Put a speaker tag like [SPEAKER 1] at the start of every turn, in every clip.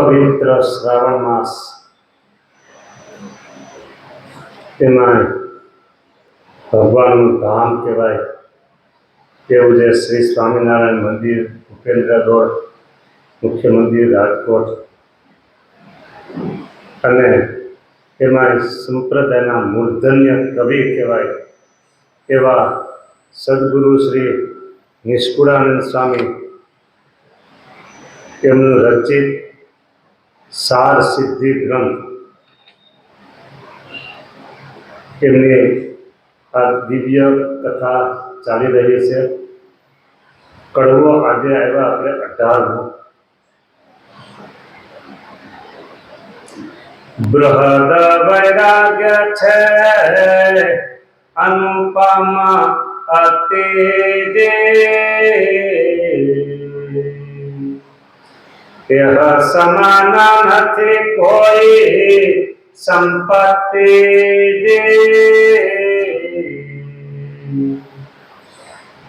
[SPEAKER 1] પવિત્ર શ્રાવણ માસ તેમાં ભગવાનનું ધામ કહેવાય તેવું જે શ્રી સ્વામિનારાયણ મંદિર ભૂપેન્દ્ર રોડ મુખ્ય મંદિર રાજકોટ અને તેમાં સંપ્રદાયના મૂર્ધન્ય કવિ કહેવાય એવા સદગુરુ શ્રી નિષ્કુળાનંદ સ્વામી તેમનું રચિત સાર સિદ્ધિ ગ્રંથ તેમની આ દિવ્ય કથા ચાલી રહી છે. કડવો આજે આવ્યા આપણે 18મો. બૃહદ વૈરાગ્ય છે અનુપમ અતિ જે સમાન નથી કોઈ સંપત્તિ જે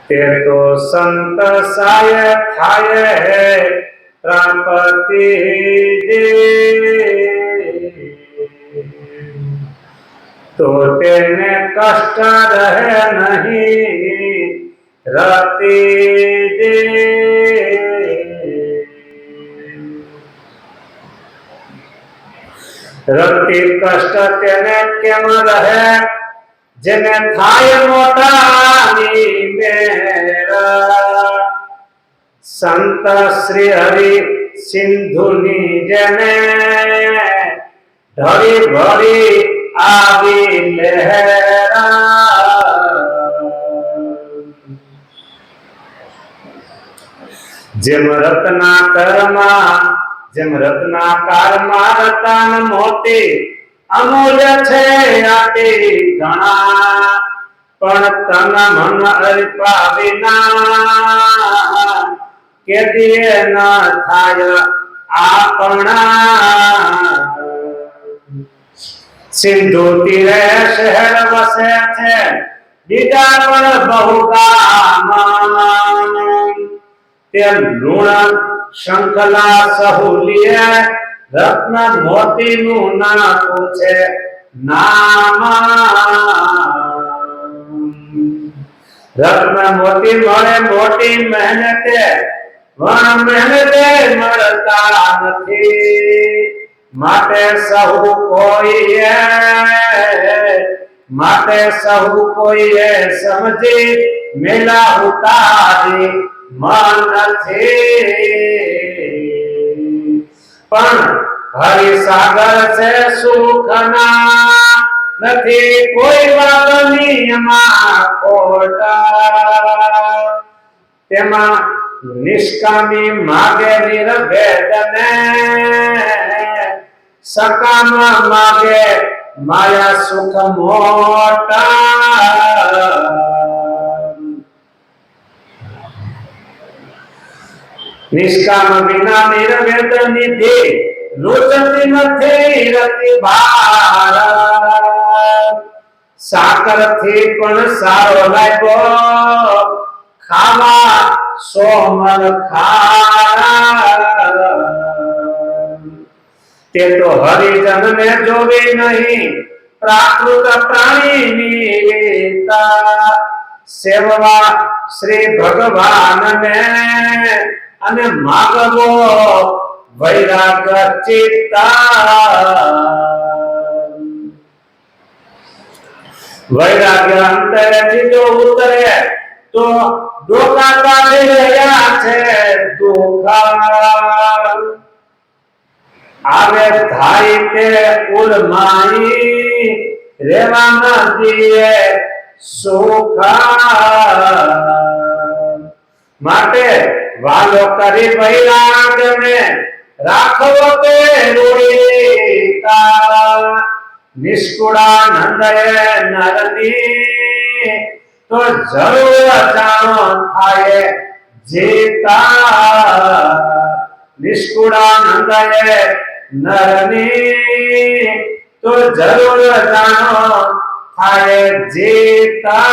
[SPEAKER 1] તે તો સંત સાય થાય પ્રાપતિ જે તો તેને કષ્ટ રહે નહીં રતિ જે રતિ કષ્ટ તેને કેમ રહે જેને થાય મોટાની મેર સંત શ્રી હરિ સિંધુની જેને ઢળી ભળી આવી લહેરા જેમ રત્નાકારમાં રતન મોતી અમૂલ્ય છે આટી ઘણા પણ તન મન અર્પા વિના કેદીએ ન થાય આપણા સિંધુ તીરે શહેર વસે છે બીજા પણ બહુ ગામ તે લુણ શંખલા સહુલિયે રત્ન મોતીનું ના પૂછે નામ રત્ન મોતી મળે મોટી મહેનતે વણ મહેનતે મળતા નથી માટે સહુ કોઈએ સમજી મેલા ઉતારી મન નથી પણ હરિસાગર છે સુખના નથી કોઈ વાતની એમાં ખોટા તેમાં નિષ્કામી માગે નિર્ભેદને સકામ માગે માયા સુખ મોટા નિષ્કામ વિના નિર્વેદ નિધિ રુચતી નથી રતિ ભાર સાકર થી પણ સારો લાગ્યો ખાવા સોમર ખારા તે તો હરિજન ને જોવે નહીં પ્રાકૃત પ્રાણીની સેવવા શ્રી ભગવાન ને અને માગવો વૈરાગ ચિત્તા વૈરાગ્ય અંતરેથી જો ઉતરે તો ડોકા કાઢી રહ્યા છે દુખા આવે થાય તે ઉર્માઈ રેવા નદીએ સુખા માટે વાલો કરી વૈરાગ ને રાખવો તે રૂડીતા નિષ્કુળાનંદ નરની તો જરૂર જાણો થાય જીતા નિષ્કુળાનંદ નરની તો જરૂર જાણો થાય જીતા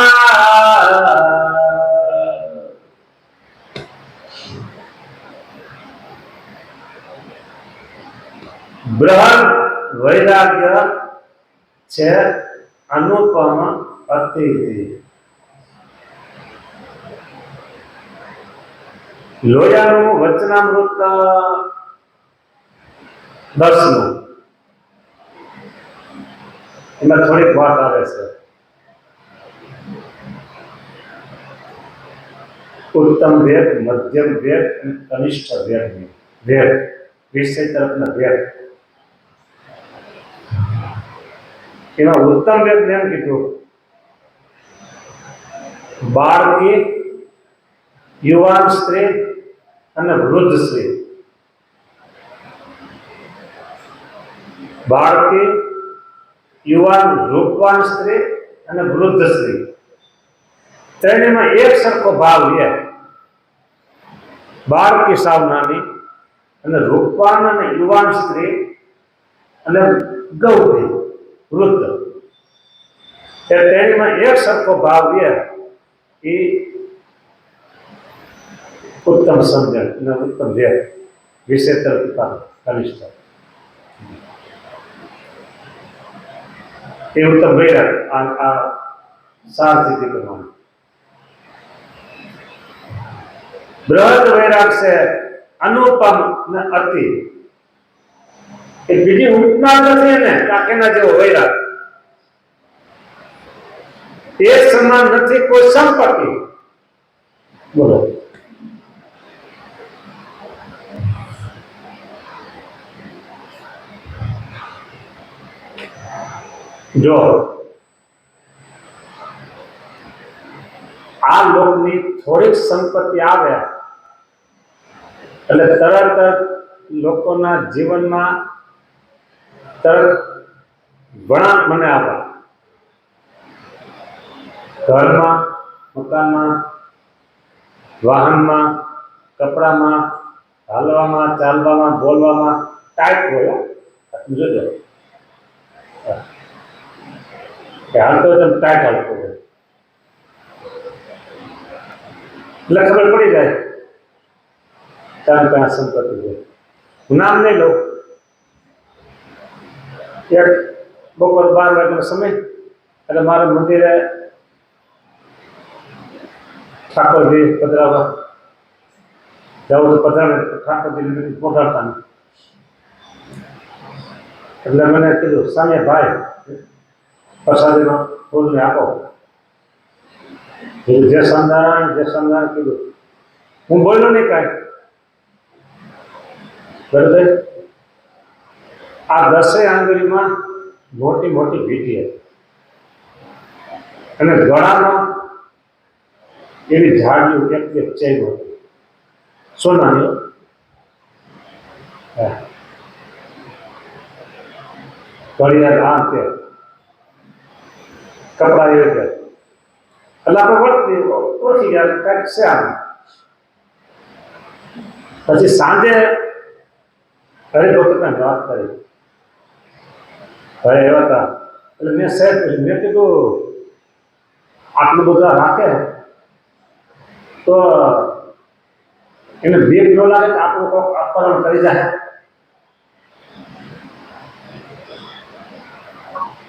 [SPEAKER 1] બૃહદ વૈરાગ્ય છે અનુપમ અતિથિ. લોયાનું વચનામૃત 10 એમાં થોડીક વાત આવે છે. ઉત્તમ વેદ, મધ્યમ વેદ અને કનિષ્ઠ વેદ. વેદ વિષય તરફના વેદ. એમાં ઉત્તમ વેદ એમ કીધું, બાળકી, યુવાન સ્ત્રી અને વૃદ્ધ સ્ત્રી. બાળકી, યુવાન રૂપવાન સ્ત્રી અને વૃદ્ધ સ્ત્રી, ત્રણેયમાં એક સરખો ભાવ છે. બાળકી સાવ નાની અને રૂપવાન અને યુવાન સ્ત્રી અને ગૌરી વૃદ્ધ, એ ત્રણેયમાં એક સરખો ભાવ છે. એ ઉત્તમ સમજણ અને ઉત્તમ વેદ વિષય તરફ કનિષ્ઠ. એ ઉત્તમ વૈરાગ આ સાર સ્થિતિ પ્રમાણે. બૃહદ વૈરાગ છે અનુપમ ને અતિ. એ બીજી ઉપના નથી ને કાકેના જેવો વૈરાગ. એ સમાન નથી કોઈ સંપત્તિ. બોલો. જો આ લોકની થોડીક સંપત્તિ આવે એટલે તરત જ લોકોના જીવનમાં તરત વળાંક મને આવે. ઘરમાં, મકાનમાં, વાહનમાં, કપડામાં, હાલવામાં, ચાલવામાં, બોલવામાં ટાઈટ હોય. જોજો હાલતો એકદમ ટાઈટ હાલતો હોય એટલે ખબર પડી જાય તારી પાસે સંપત્તિ છે. હું નામ નહીં લઉં. એક બપોર 12 વાગ્યાનો સમય એટલે મારા મંદિરે ઠાકોરજી પધરાવા જવું તો પધરાવે. ઠાકોરજી પહોંચાડતા નહીં એટલે મને કીધું, સામે ભાઈ પ્રસાદીનો ફૂલને આપો. કીધું જય સંદાન કીધું. હું બોલ્યો નહીં કાંઈ. બરાબર. આ 10 આંગળીમાં મોટી મોટી વીંટી હતી અને ગળામાં એવી ઝાડની એક ચેન હતી સોનાની. ઘડિયાળ આ તે કપડા એ રીતે એટલે આપણે વળતી ઓછી ગયા કાંઈક છે આમ. પછી સાંજે હરિભક્તને વાત કરી. ભાઈ એવા હતા એટલે મેં કીધું આટલું બધા રાખે તો એને બીક ન લાગે કે આપણું કોઈક અપહરણ કરી જાય.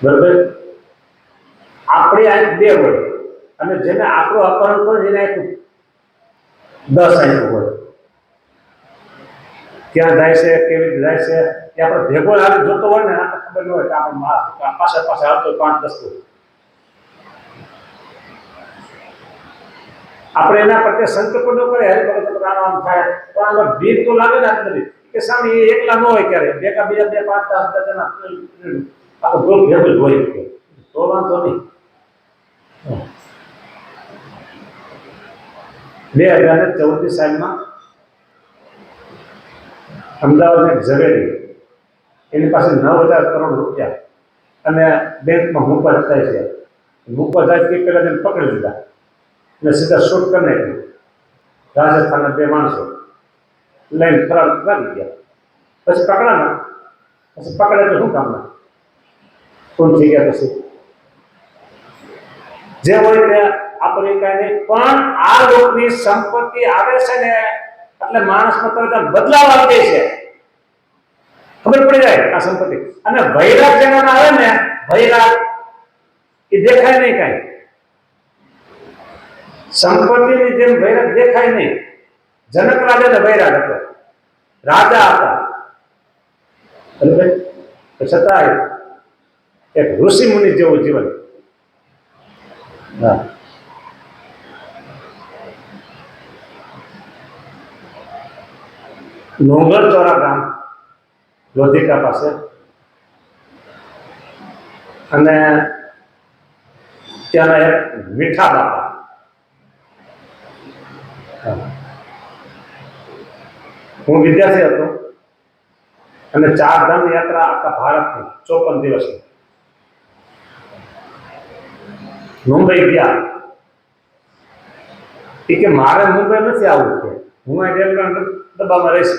[SPEAKER 1] બરાબર. આપણી આંખ 2 હોય અને જેને આપણું અપહરણ કરે એને આંખ 10 આંખ હોય. ક્યાં જાય છે, કેવી રીતે જાય છે, એ આપણે ભેગો આવી જોતો હોય ને આપણે ખબર ન હોય કે આપણે પાસે આવતો 5-10 હોય. આપણે એના પ્રત્યે સંકલ્પ ન કરે હરિભક્ત આમ થાય તો આમાં ભીડ તો લાગે ને આટલી કે સામે એ એકલા ન હોય. ક્યારે બીજા 2, 5, 10 જણા આપણું ગ્રુપ ભેગું જ હોય તો વાંધો નહીં. 2014ની સાલમાં અમદાવાદના એક ઝવેરી એની પાસે 9,000 કરોડ રૂપિયા અને બેંકમાં મૂકવા જતા છે. મૂકવા જાય તે પહેલાં તેને પકડી લીધા અને સીધા શૂટ કરી નાખ્યું. રાજસ્થાનના 2 માણસો લઈને ફરાર કરી ગયા. પછી પકડાના. પછી પકડે તો શું કામના કોણ થઈ ગયા. પછી જે હોય તે આપણે કાંઈ નહીં. પણ આ લોકની સંપત્તિ આવે છે ને એટલે માણસમાં તરત બદલાવ આવી જાય છે. ખબર પડી જાય આ સંપત્તિ. અને વૈરાગ જેના આવે ને, વૈરાગ એ દેખાય નહીં કાંઈ. સંપત્તિની જેમ વૈરાગ દેખાય નહીં. જનક રાજાને વૈરાગ હતો, રાજા હતા, છતાં એક ઋષિ મુનિ જેવું જીવન. હા, નોંગલચોરા ગામ લોધિકા પાસે, અને ત્યાંના એક મીઠા બાપા. હું વિદ્યાર્થી હતો અને 4 ધામ યાત્રા આખા ભારતની 54 દિવસની મુંબઈ ગયા. એ કે મારે મુંબઈ નથી આવવું, કે હું આ રેલવે ડબ્બામાં રહીશ.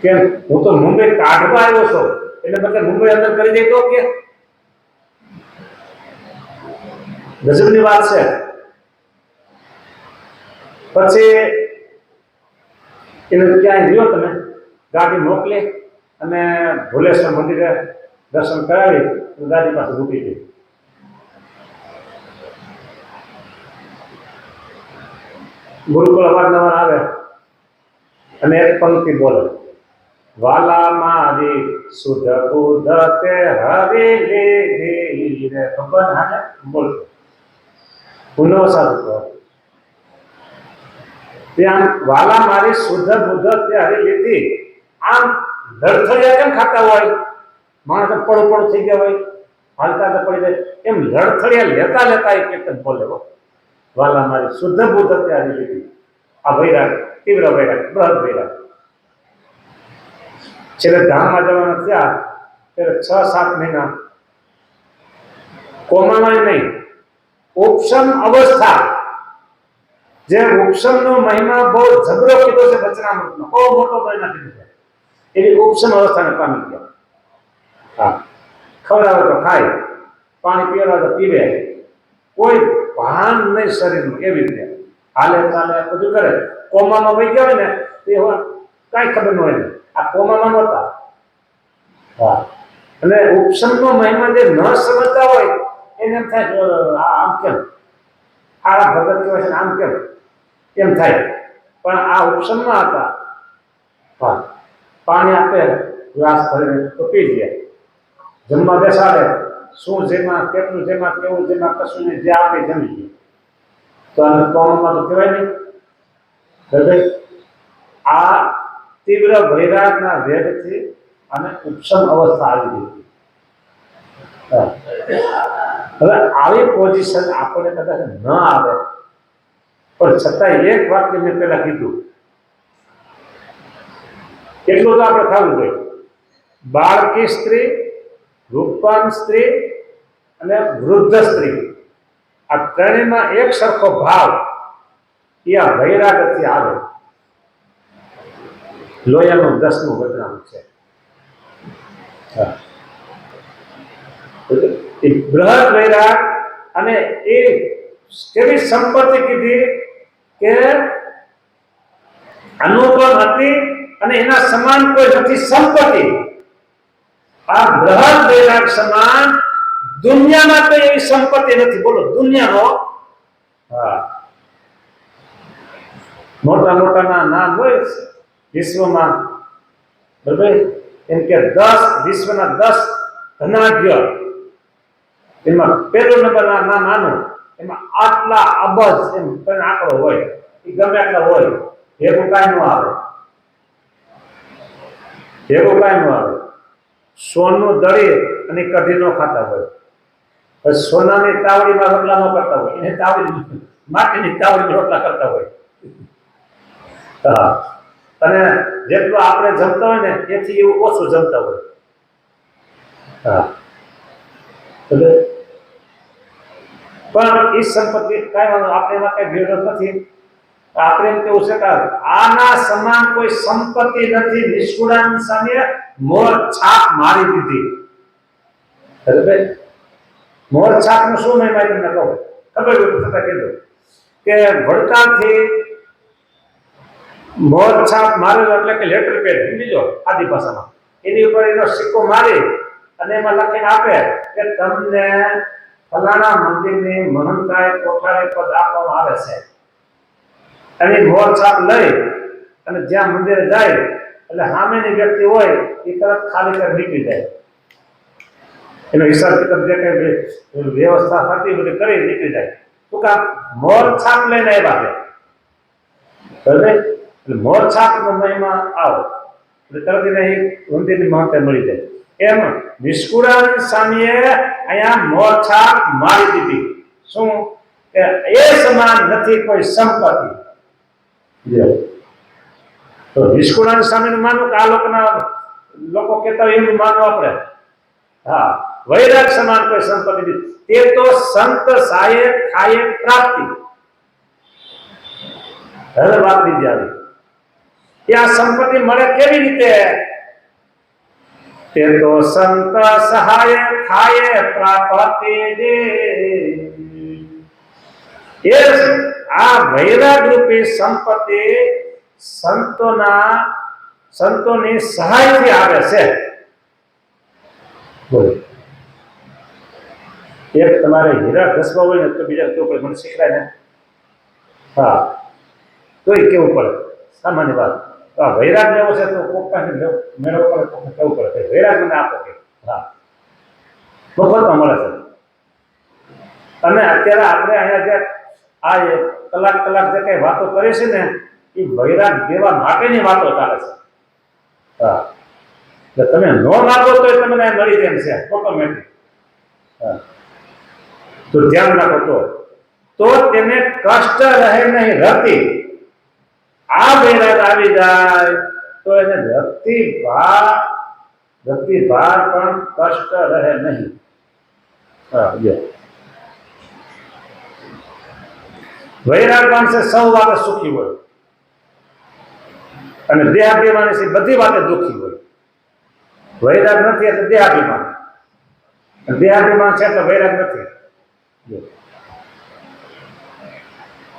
[SPEAKER 1] કે હું તો મુંબઈ કાઢવા આવ્યો છું, એટલે મતલબ મુંબઈ અંદર કરી દે તો કે ગજબની વાત છે. પછી એને ક્યાંય ગયો, તમે ગાડી મોકલી અને ભુલેશ્વર મંદિરે દર્શન કરાવી ગાડી પાસે મૂકી હતી. ગુરુકુળ અવારનવાર આવે અને એક પંક્તિ બોલે, વાલા મારી સુધ બુધ તે હરી લીધી રે. ખબર હાને બોલતો પુનઃ સાધુ ત્યાં વાલા મારી શુદ્ધ બુદ્ધ ત્યારે લીધી. આમ લડથડિયા કેમ ખાતા હોય, માણસ પડું પડું થઈ ગયા હોય, હાલતા પડી જાય, એમ લડથડિયા લેતા લેતા એક એક બોલે, વાલા મારી શુદ્ધ બુદ્ધ ત્યારે લીધી. આ વૈરાગ, તીવ્ર વૈરાગ, બૃહદ વૈરાગ. છેલ્લે ધામમાં જવાના થયા ત્યારે 6-7 મહિના કોમામાં નહીં, ઉપશમ અવસ્થા. જે ઉપશમનો મહિમા બહુ જબરો કીધો છે વચનામૃતમાં, બહુ મોટો મહિમા કીધો છે, એવી ઉપશમ અવસ્થાને પામી ગયા. હા, ખવડાવે તો ખાય, પાણી પીવડાવે તો પીવે, કોઈ ભાન નહીં શરીરનું. એવી રીતે હાલે ચાલે બધું કરે. કોમામાં વહી ગયા હોય ને તે કાંઈ ખબર ન હોય ને, આ કોમામાં નહોતા. હા, અને ઉપશમનો મહિમા જે ન સમજતા હોય એને એમ થાય આમ કેમ, આળા ભગત કહેવાય છે આમ કેમ, એમ થાય. પણ આ ઉપશમમાં હતા. હા, પાણી આપે ગ્લાસ ભરીને તો પી જાય, જમવા બેસાડે, શું જેમાં કેટલું જેમાં કેવું જેમાં કશું નહીં, જે આપે જમી જાય. તો આને કોમમાં તો કહેવાય નહીં. આ તીવ્ર વૈરાગના વેગથી અને ઉપશમ અવસ્થા આવી ગઈ. હવે આવી પોઝિશન આપણે કદાચ ન આવે, પણ છતાં એક વાક્ય મેં પહેલા કીધું, એટલું તો આપણે થવું જોઈએ. બાળકી સ્ત્રી, રૂપવાન સ્ત્રી અને વૃદ્ધ સ્ત્રી, આ ત્રણેયમાં એક સરખો ભાવ એ આ વૈરાગથી આવે. લોયાનું 10મું વચનામૃત છે. એ બૃહદ વૈરાગ, અને એ કેવી સંપત્તિ કીધી કે અનુપમ હતી અને એના સમાન કોઈ નથી સંપત્તિ. આ બૃહદ વૈરાગ સમાન દુનિયામાં તો એવી સંપત્તિ નથી. બોલો, દુનિયાનો હા મોટા મોટાના નામ હોય વિશ્વમાં, બરાબર, એમ કે 10 વિશ્વના 10 ધનાઢ્ય, એમાં પહેલો નંબરના નામ આનું, એમાં આટલા અબજ એમ પણ આંકડો હોય, એ ગમે એટલા હોય, ભેગું કાંઈ ન આવે, ભેગું કાંઈ ન આવે. સોનું દળી અને કઢી ન ખાતા હોય, સોનાની તાવડીમાં રોટલા ન કરતા હોય, એને તાવડી માટીની તાવડીમાં રોટલા કરતા હોય. હા, અને જેટલું આપણે જમતા હોય ને એથી એવું ઓછું જમતા હોય. હા, પણ એ સંપત્તિ કાંઈ વાંધો, આપણે એમાં કઈ વિરોધ નથી. આપણે એમ કેવું છે કે આના સમાન કોઈ સંપત્તિ નથી. નિષ્કુળાની સામે મોર છાપ મારી દીધી. બરાબર, મોર છાપ નું શું મહિમા તમને કહું, ખબર હોય તો છતાં કીધું કે વડતાલથી મોર છાપ મારેલો એટલે કે લેટર પેડ, બીજો આદિ ભાષામાં એની ઉપર એનો સિક્કો મારી અને એમાં લખીને આપે કે તમને ફલાણા મંદિરની મહંતાએ કોઠારી પદ આપવામાં આવે છે, અને મોર છાપ લઈ અને જ્યાં મંદિરે જાય એટલે સામેની વ્યક્તિ હોય એ તરત ખાલી કરી નીકળી જાય, એનો હિસાબ કિતાબ જે કઈ વ્યવસ્થા થતી બધી કરી નીકળી જાય. શું કામ? મોર છાપ લઈને આવ્યા છે, એટલે મોર છાપ મહિમા આવો એટલે તરત એને મંદિરની મહંતા મળી જાય. એમ નિષ્કુળાનંદ સ્વામીએ અહીંયા મોર છાપ મારી દીધી. શું? એ સમાન નથી કોઈ સંપત્તિ. તો નિષ્કુળાનંદ સ્વામીનું માનવું કે આ લોકો કહેતા હોય એમ માનવું આપણે? હા, વૈરાગ સમાન કોઈ સંપત્તિ નથી. તે તો સંત સાયે ખાયે પ્રાપ્તિ. હવે વાત લીધી આવી કે આ સંપત્તિ મળે કેવી રીતે? તે તો સંત સહાય ખાયે પ્રાપ્તિ. એ આ વૈરાગ રૂપી સંપત્તિ સંતોની સહાયથી આવે છે. એક તમારે હીરા ઘસવા હોય ને તો બીજા કેવું પડે? મને શીખવાય ને. હા, તોય કેવું પડે, સામાન્ય વાત. આ વૈરાગ લેવો છે તો કોક પાસે મેળવવો પડે, કોકને કેવું પડે વૈરાગ મને આપો કે. હા, મફતમાં મળે છે. અને અત્યારે આપણે અહીંયા જે આ કલાક જે કઈ વાતો કરી છે ને એ વૈરાગ દેવા માટેની વાતો ચાલે છે. હા, એટલે તમે ન માગો તો તમને મળી જાય છે ઓટોમેટિક. હા, તો ધ્યાન રાખો તો તેને કષ્ટ રહે નહીં રતિ. આ વૈરાગ આવી જાય તો એને રતિ ભાર પણ કષ્ટ રહે નહીં. હા, વૈરાગ માણસે સૌ વાતે સુખી હોય અને દેહાભિમાન છે બધી વાતે દુઃખી હોય. વૈરાગ નથી એટલે દેહાભિમાન, દેહાભિમાન છે એટલે વૈરાગ નથી.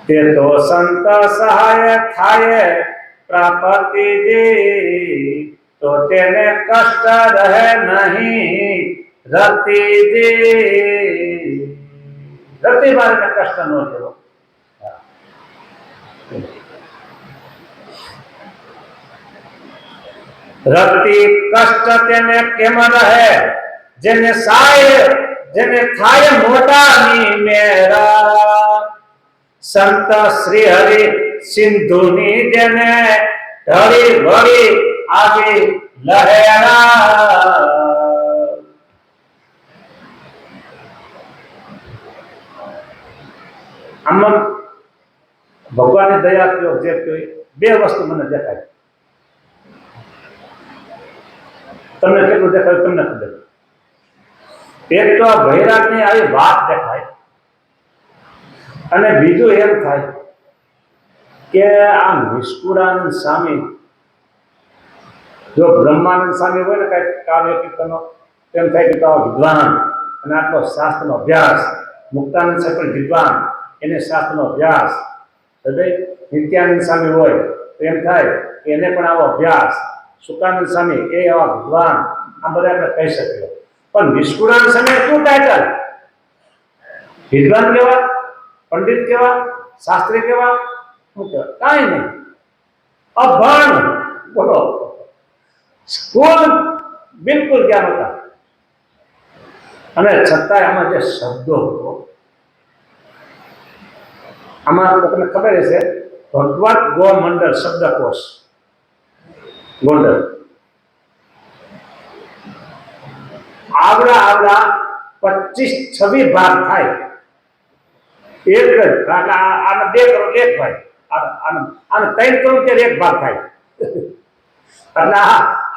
[SPEAKER 1] તે તો સંત સહાય થાય પ્રાપ્તિ તો તેને કષ્ટ રહે નહીં રતિ. રતિ મારીને કષ્ટ ન લેવો. રતિ કષ્ટ તેને કેમ રહે? જેને થાય મોટાની મેરા. સંત શ્રી હરિ સિંધુની જેને ઢળી વળી આવી લહેરા. આમાં ભગવાનની દયા કયો જે કયો બે વસ્તુ મને દેખાય. તમને કેટલું દેખાય તમને ખબર? એક તો આ વૈરાગની આવી વાત દેખાય અને બીજું એમ થાય કે આ નિષ્કુળાનંદ સ્વામી જો બ્રહ્માનંદ સ્વામી હોય ને કઈ કાવ્ય કીર્તનો એમ થાય કે વિદ્વાન અને આટલો શાસ્ત્રનો અભ્યાસ. મુક્તાનંદ છે પણ વિદ્વાન, એને શાસ્ત્રનો અભ્યાસ. નિત્યાનંદ સ્વામી હોય તો એમ થાય કે એને પણ આવો અભ્યાસ. સુકાનંદ સ્વામી એ આવા વિદ્વાન. આ બધા આપણે કહી શકીએ. પણ નિષ્કુળાનંદ સ્વામી શું ટાઇટલ? વિદ્વાન કેવા? પંડિત કેવા? શાસ્ત્રી કેવા? શું કહેવાય? કાંઈ નહીં, અભણ. બોલો, સ્કૂલ બિલકુલ જ્ઞાન હતા. અને છતાંય આમાં જે શબ્દો હતો, આમાં તમને ખબર હશે ભગવત ગોમંડળ શબ્દકોશ ગોંડલ આવડા 25-26 ભાગ થાય. એક જ આને 2 કરોડ એક ભાઈ, આને 3 કરોડ એક ભાગ થાય. એટલે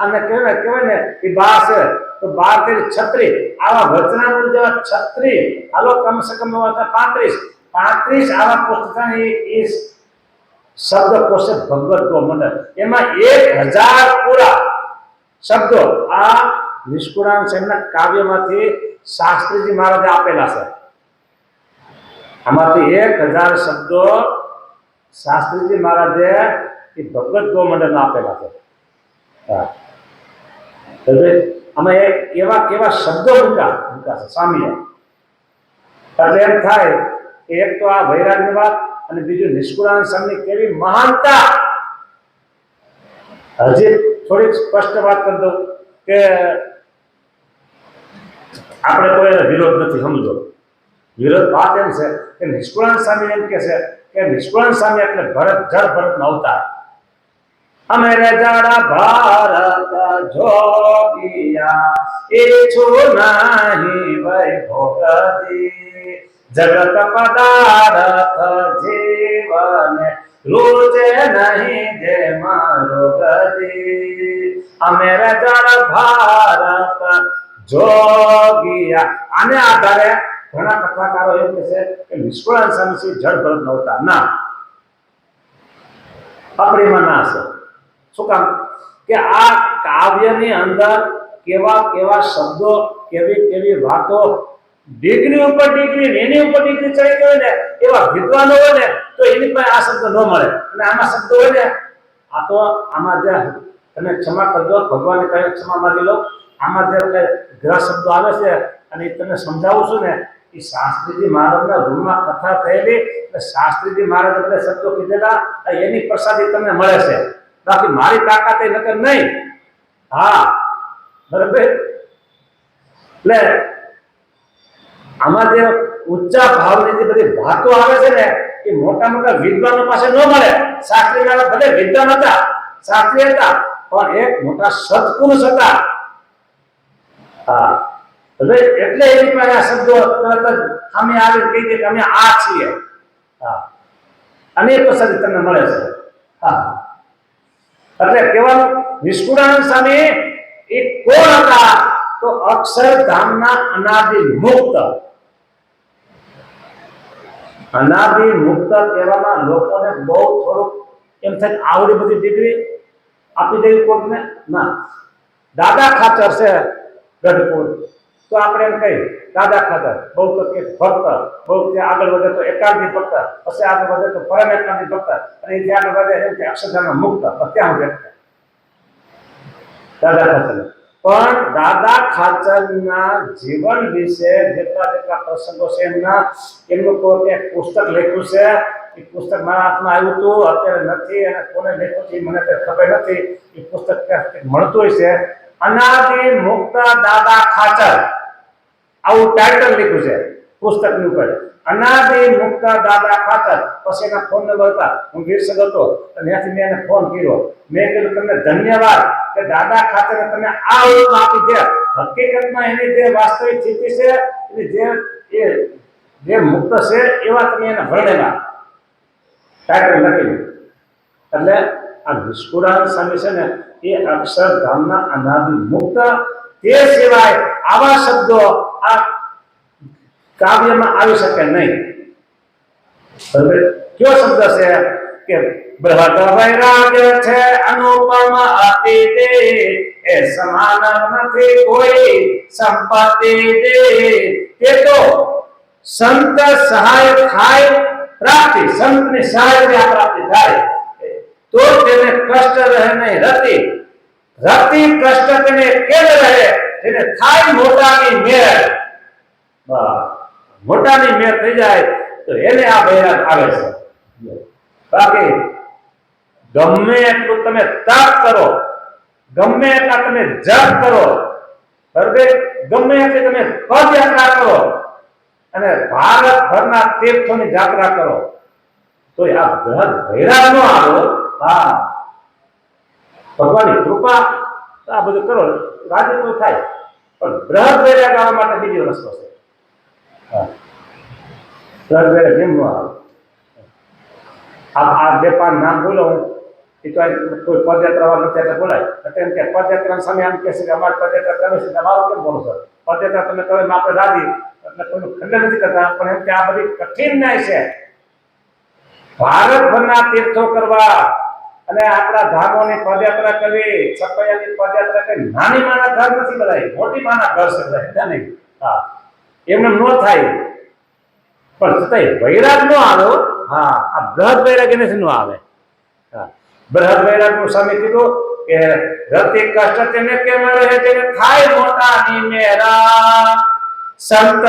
[SPEAKER 1] આને કહેવાય ને એ 12 છે તો 12 36 આવા વચનામૃત જેવા 36 હાલો કમસે કમ 35 આવા પુસ્તક એ શબ્દકોશ ભગવત ગોમંડળ. એમાં 1000 પૂરા શબ્દો આ નિષ્કુળાનંદ સ્વામીના કાવ્યમાંથી શાસ્ત્રીજી મહારાજે આપેલા છે. આમાંથી 1000 શબ્દો શાસ્ત્રીજી મહારાજે એ ભગવત ગોમંડળમાં આપેલા છે. એટલે આમાં એવા કેવા શબ્દો મૂક્યા સ્વામીએ, એટલે એમ થાય કે એક તો આ વૈરાગની વાત અને બીજું નિષ્કુળાનંદ સ્વામીની કેવી મહાનતા. હજી થોડીક સ્પષ્ટ વાત કરી દઉં કે આપણે કોઈ વિરોધ નથી, સમજો. વિરોધ વાત એમ છે કે નિષ્કુળાનંદ સ્વામી એમ કે છે કે નિષ્કુળાનંદ સ્વામી એટલે જળ ભરતનો અવતાર. અમે રે જળ ભારત જોગિયા ઈચ્છું નહીં વૈભોગથી, જગત પદાર્થ જીવને રૂચે નહીં જે મારો ગતિ. અમે રે જળ ભારત જોગિયા. આને આધારે ઘણા કથાકારો એમ કહે છે કે નિષ્કુળાનંદ સ્વામી જળ ભરતનો અવતાર. ના, આપણીમાં ના છે. શું કામ? કે આ કાવ્યની અંદર કેવા કેવા શબ્દો, કેવી કેવી વાતો, ડિગ્રી ઉપર ડિગ્રી, એની ઉપર ડિગ્રી ચડી ગઈ ને એવા વિદ્વાનો હોય ને તો એની પાસે આ શબ્દ ન મળે. અને આમાં શબ્દો હોય ને, આ તો આમાં જે તમે ક્ષમા કરજો, ભગવાને કહે ક્ષમા માંગી લો, આમાં જે ગ્રહ શબ્દો આવે છે અને એ તમે સમજાવું છું ને, એ શાસ્ત્રીજી મહારાજના રૂમમાં કથા થયેલી, એટલે શાસ્ત્રીજી મહારાજ એટલે શબ્દો કીધેલા, એની પ્રસાદી તમને મળે છે. બાકી મારી તાકાત એ નકર નહીં. હા, બરાબર. એટલે આમાં જે ઊંચા ભાવની જે બધી વાતો આવે છે ને, એ મોટા મોટા વિદ્વાનો પાસે ન મળે. શાસ્ત્રી મહારાજ ભલે વિદ્વાન હતા, શાસ્ત્રી હતા, પણ એક મોટા સત્પુરુષ હતા. હા, એટલે એની પાસે આ શબ્દો તરત જ અમે આવી કહી દે કે અમે આ છીએ. હા, અને એ પ્રસાદી તમને મળે છે. હા, એટલે કહેવાનું નિષ્કુળાનંદ સ્વામી એ કોણ હતા? તો અક્ષરધામના અનાદિ મુક્ત. અનાદિ મુક્ત કહેવામાં લોકોને બહુ થોડુંક એમ થાય આવડી બધી ડિગ્રી આપી દેવી કોઈને ના. દાદા ખાચર છે ગઢપુર, તો આપણે એમ કહીએ દાદા ખાચર, બહુ તો કે ભક્ત, બહુ આગળ વધે તો એકાંતિ ભક્ત, પછી આગળ વધે તો પરમ એકાંતિ ભક્ત, અને જે આગળ વધે એમ કે અક્ષરધામના મુક્ત. ત્યાં હું દાદા ખાચર. પણ દાદા ખાચરના જીવન વિશે જેટલા જેટલા પ્રસંગો છે એમનું કોઈ એક પુસ્તક લખ્યું છે. એ પુસ્તક મારા હાથમાં આવ્યું હતું, અત્યારે નથી, અને કોને લખ્યું છે મને ખબર નથી. એ પુસ્તક મળતું હોય છે, અનાદિ મુક્ત દાદા ખાચર, આવું ટાઇટલ લખ્યું છે પુસ્તકની ઉપર, અનાદિ મુક્ત દાદા ખાચર. પછી એના ફોન નંબર હતા, હું ગીરસદ હતો, ત્યાંથી મેં એને ફોન કર્યો. મેં કીધું તમને ધન્યવાદ કે દાદા ખાચરે તમે આ ઓળખ આપી છે. હકીકતમાં એની જે વાસ્તવિક સ્થિતિ છે, જે મુક્ત છે એવા તમે એને વર્ણેલા ટાઇટલ લખેલું. એટલે આ નિષ્કુળાનંદ સ્વામી છે ને એ અક્ષરધામના અનાદિ મુક્ત. તે સિવાય આવા શબ્દો આ કાવ્યમાં આવી શકે નહીં. કયો શબ્દ છે કે બૃહદ વૈરાગ છે અનુપમ અતિ દે, એ સમાન નથી કોઈ સંપત્તિ દે. તે તો સંત સહાય થાય પ્રાપ્તિ, સંતની સહાય પ્રાપ્તિ થાય તો તેને કષ્ટ રહે નહીં રતિ, રતિ કષ્ટ તેને કેદ રહે, તેને થાય મોટાની મેર. મોટાની મેર થઈ જાય તો એને આ વૈરાગ આવે છે. બાકી ગમે એટલું તમે તપ કરો, ગમે એટલા તમે જપ કરો, બરાબર, ગમે એટલી તમે પદયાત્રા કરો અને ભારતભરના તીર્થોની યાત્રા કરો, તો આ બૃહદ વૈરાગ નો આવો. હા, ભગવાનની કૃપા આ બધું કરો, રાજી થાય. પણ બૃહદ વૈરાગ આવવા માટે બીજો રસ્તો છે. હા, બૃહદ વૈરાગ એમ ન આવે. આ બે પાંચ નામ બોલો, એ તો કોઈ પદયાત્રા વાળા નથી એટલે બોલાય. એમ કે પદયાત્રા સામે આમ કહે છે કે અમારે પદયાત્રા કરે છે, તમારું કેમ બોલો સર? પદયાત્રા તમે કરો આપણે રાજી, એટલે કોઈનું ખંડન નથી કરતા. પણ એમ કે આ બધી કઠિનાઈ છે. ભારતભરના તીર્થો કરવા અને આપણા ધામોની પદયાત્રા કરવી, છપૈયાની પદયાત્રા કરવી, નાની માના ઘર નથી બધા, મોટી માના ઘર છે બધા. નહીં, હા, એમને ન થાય. પણ છતાંય વૈરાગ નો આવ્યો. હા, આ બૃહદ વૈરાગ એને ન આવે. હા, બૃહદ વૈરાગનું સ્વામી કીધું કે રતિ કષ્ટ તેને કે મળે જેને થાય મોટાની મેરા, સંત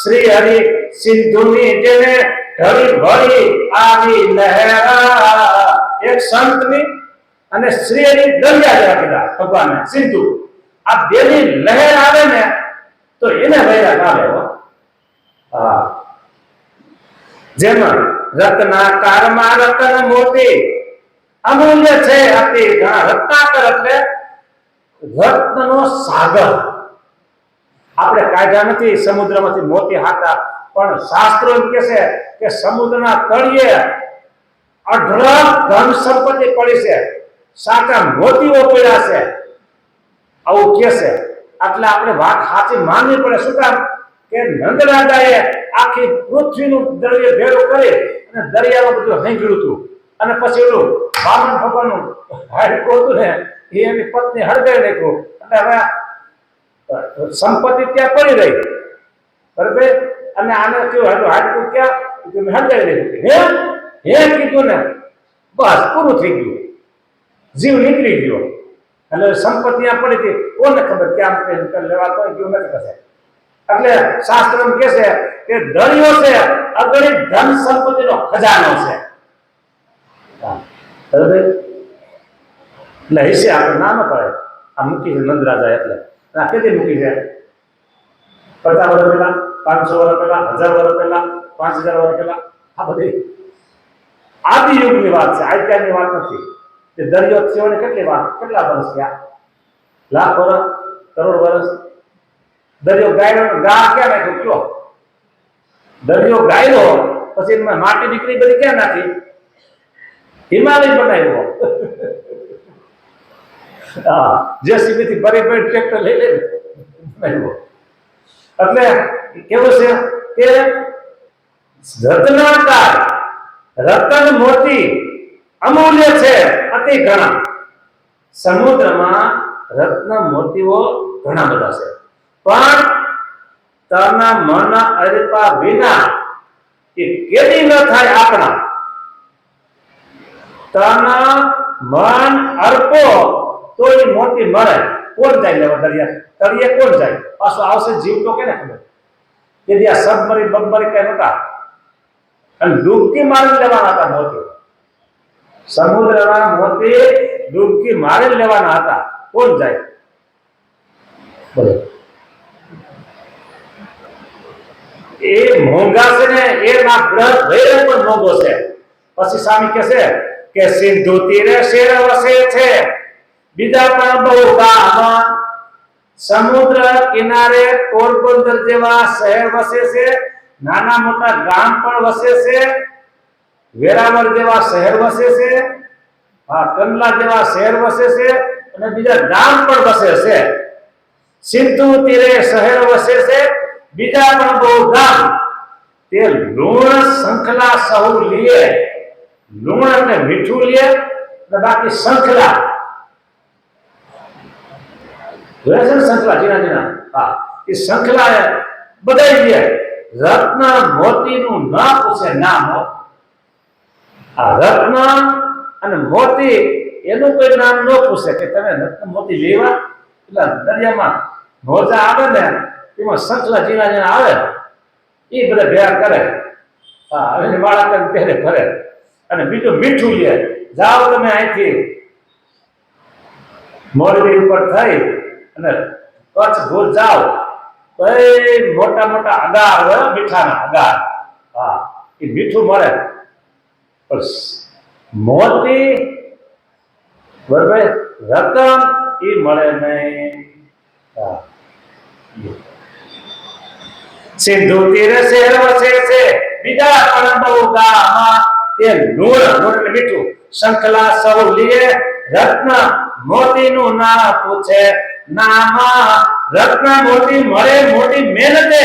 [SPEAKER 1] શ્રી હરિ સિંધુની જેને ઢળી ભળી આવી લહેરા. એક સંતની અને શ્રી હરિ દરિયા જેવા કીધા ભગવાને સિંધુ, આ બેની લહેર આવે ને તો એને વૈરાગ આવે. હા, જેમાં રત્નાકારમાં રતન મોતી અમૂલ્ય છે અતિ ઘણા. રત્નાકર એટલે રત્નનો સાગર. આપણે કાઢ્યા નથી સમુદ્રમાંથી મોતી હાટા, પણ શાસ્ત્રો એમ કહે છે કે સમુદ્રના તળિયે અઢળક ધન સંપત્તિ પડી છે, સાચા મોતીઓ પડ્યા છે, આવું કહે છે. એટલે આપણે વાત સાચી માનવી પડે. શું કામ કે નંદરાજાએ આખી પૃથ્વીનું દ્રવ્ય ભેગું કરી અને દરિયામાં બધું હંગળ્યું હતું, અને પછી ઓલું વામન ભગવાનનું હાડકું હતું ને એ એની પત્ની હળગાવી નાખ્યું, અને હવે સંપત્તિ ત્યાં પડી રહી. બરાબર, અને આને કેવું હાડકું ક્યાં હળગાવી નાખ્યું. હે કીધું ને બસ પૂરું થઈ ગયું, જીવ નીકળી ગયો. એટલે સંપત્તિ ત્યાં પડી હતી, કોને ખબર ક્યાં લેવા કોઈ ગયું નથી કશે. એટલે શાસ્ત્ર એમ કહે છે કે દરિયો છે અગણિત ધન સંપત્તિનો ખજાનો છે. એટલે હિસ્સે આપણે ના ન પડે. આ મૂકી છે નંદરાજા, એટલે આ કેટલી મૂકી છે? 50 વર્ષ પહેલા, 500 વર્ષ પહેલા, 1000 વર્ષ પહેલા, 5000 વર્ષ પહેલા. આ બધી આદિ યુગની વાત છે, અત્યારની વાત નથી. તે દરિયો થયો ને કેટલા વર્ષ થયા? લાખ વર્ષ, કરોડ વર્ષ. દરિયો ગાયનો ગા ક્યાં નાખ્યો કયો? દરિયો ગાયનો પછી એમાં માટી નીકળી બધી ક્યાં નાખી? હિમાલય બનાવ્યો. હા, જેસીબી થી ભરી ટ્રેક્ટર લઈ લે બનાવ્યો. એટલે કેવું છે કે રત્નાકાર રતન મોતી અમૂલ્ય છે અતિ ઘણા. સમુદ્રમાં રત્ન મોતીઓ ઘણા બધા છે, પણ તના મન અર્પા વિના એ કેદી ન થાય આપણા. તના મન અર્પો તો એ મોતી મળે. કોણ જાય લેવા દરિયા તળિયે? કોણ જાય? પાછો આવશે જીવ તો કેને ખબર? કે આ સબમરી બબમરી કઈ નતા, અને ડૂબકી મારી લેવાના હતા મોતી. સમુદ્રના મોતી ડૂબકી મારી લેવાના હતા. કોણ જાય? બોલો. એ મોંઘા છે ને એના બૃહદ વૈરાગ પણ મોંઘો છે. પછી સ્વામી કહે છે કે સિંધુ તીરે શેર વસે છે, બીજા પણ બહુ ગામ. સમુદ્ર કિનારે પોરબંદર જેવા શહેર વસે છે, નાના મોટા ગામ પણ વસે છે, વેરાવળ જેવા શહેર વસે છે, કંડલા જેવા શહેર વસે છે, અને બીજા ગામ પણ વસે છે. સિંધુ તીરે શહેર વસે છે, બીજા પણ બહુ ગામ. તે લૂણ શંખલા સહુ લીએ. લૂણ એટલે મીઠું લે, અને બાકી શંખલા જોયા છે ને, શંખલા ઝીણા ઝીણા. હા, એ શંખલા બધા લે. રત્ન મોતીનું ના પૂછે નામ. આ રત્ન અને મોતી એનું કોઈ નામ ન પૂછે કે તમે રત્ન મોતી લેવા. એટલે દરિયામાં મોજા આવે ને એમાં શંખલા ઝીણા ઝીણા આવે, એ બધા ભેગા કરે. હા, એને માળા પહેરે ફરે. અને બીજું મીઠું લે. જાઓ તમે અહીંથી મોરબી ઉપર થઈ અને કચ્છ ભુજ જાઓ તો એ મોટા મોટા અગાર હોય, મીઠાના અગાર. હા, એ મીઠું મળે. પણ મોતી બરોબર રતન એ મળે નહીં. હા, સિંધુ તીરે શહેર વસે છે, બીજા પણ બહુ ગામ. તે લૂણ એટલે મીઠું, શંખલા સૌ લીએ. રત્ન મોતીનું ના પૂછે નામ. રત્ન મોતી મળે મોટી મહેનતે,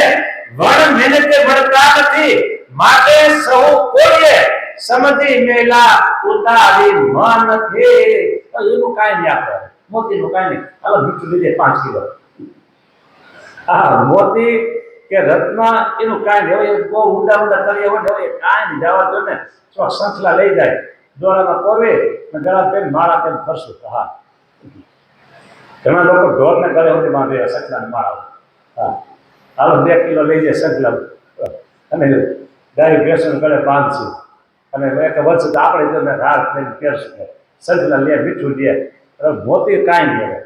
[SPEAKER 1] વણ મહેનતે મળતા નથી. માટે સૌ કોઈએ સમજી મેલા ઉતારી મન નથી. એનું કાંઈ નહીં, આપણે મોતીનું કાંઈ નહીં. હાલો મીઠું લીધે 5 કિલો. હા, મોતી કે રત્ન એનું કાંઈ નહીં. હવે બહુ ઊંડા ઊંડા તળિયે હોય કાંઈ નહીં જવા દો ને. શંખલા લઈ જાય દોરામાં પોરવી અને ગળા પેન માળા તેમ ફરશું તો હા ઘણા લોકો ઢોરને ગળે સુધી બાંધે સચલાને માળા હા હાલો 2 કિલો લઈ જાય સચલા અને ગાય ભેંસોને ગળે બાંધશું અને એક વર્ષ તો આપણે તો રાત લઈને પહેરશું સચલા લે મીઠું લે મોતી કાંઈ નહીં હવે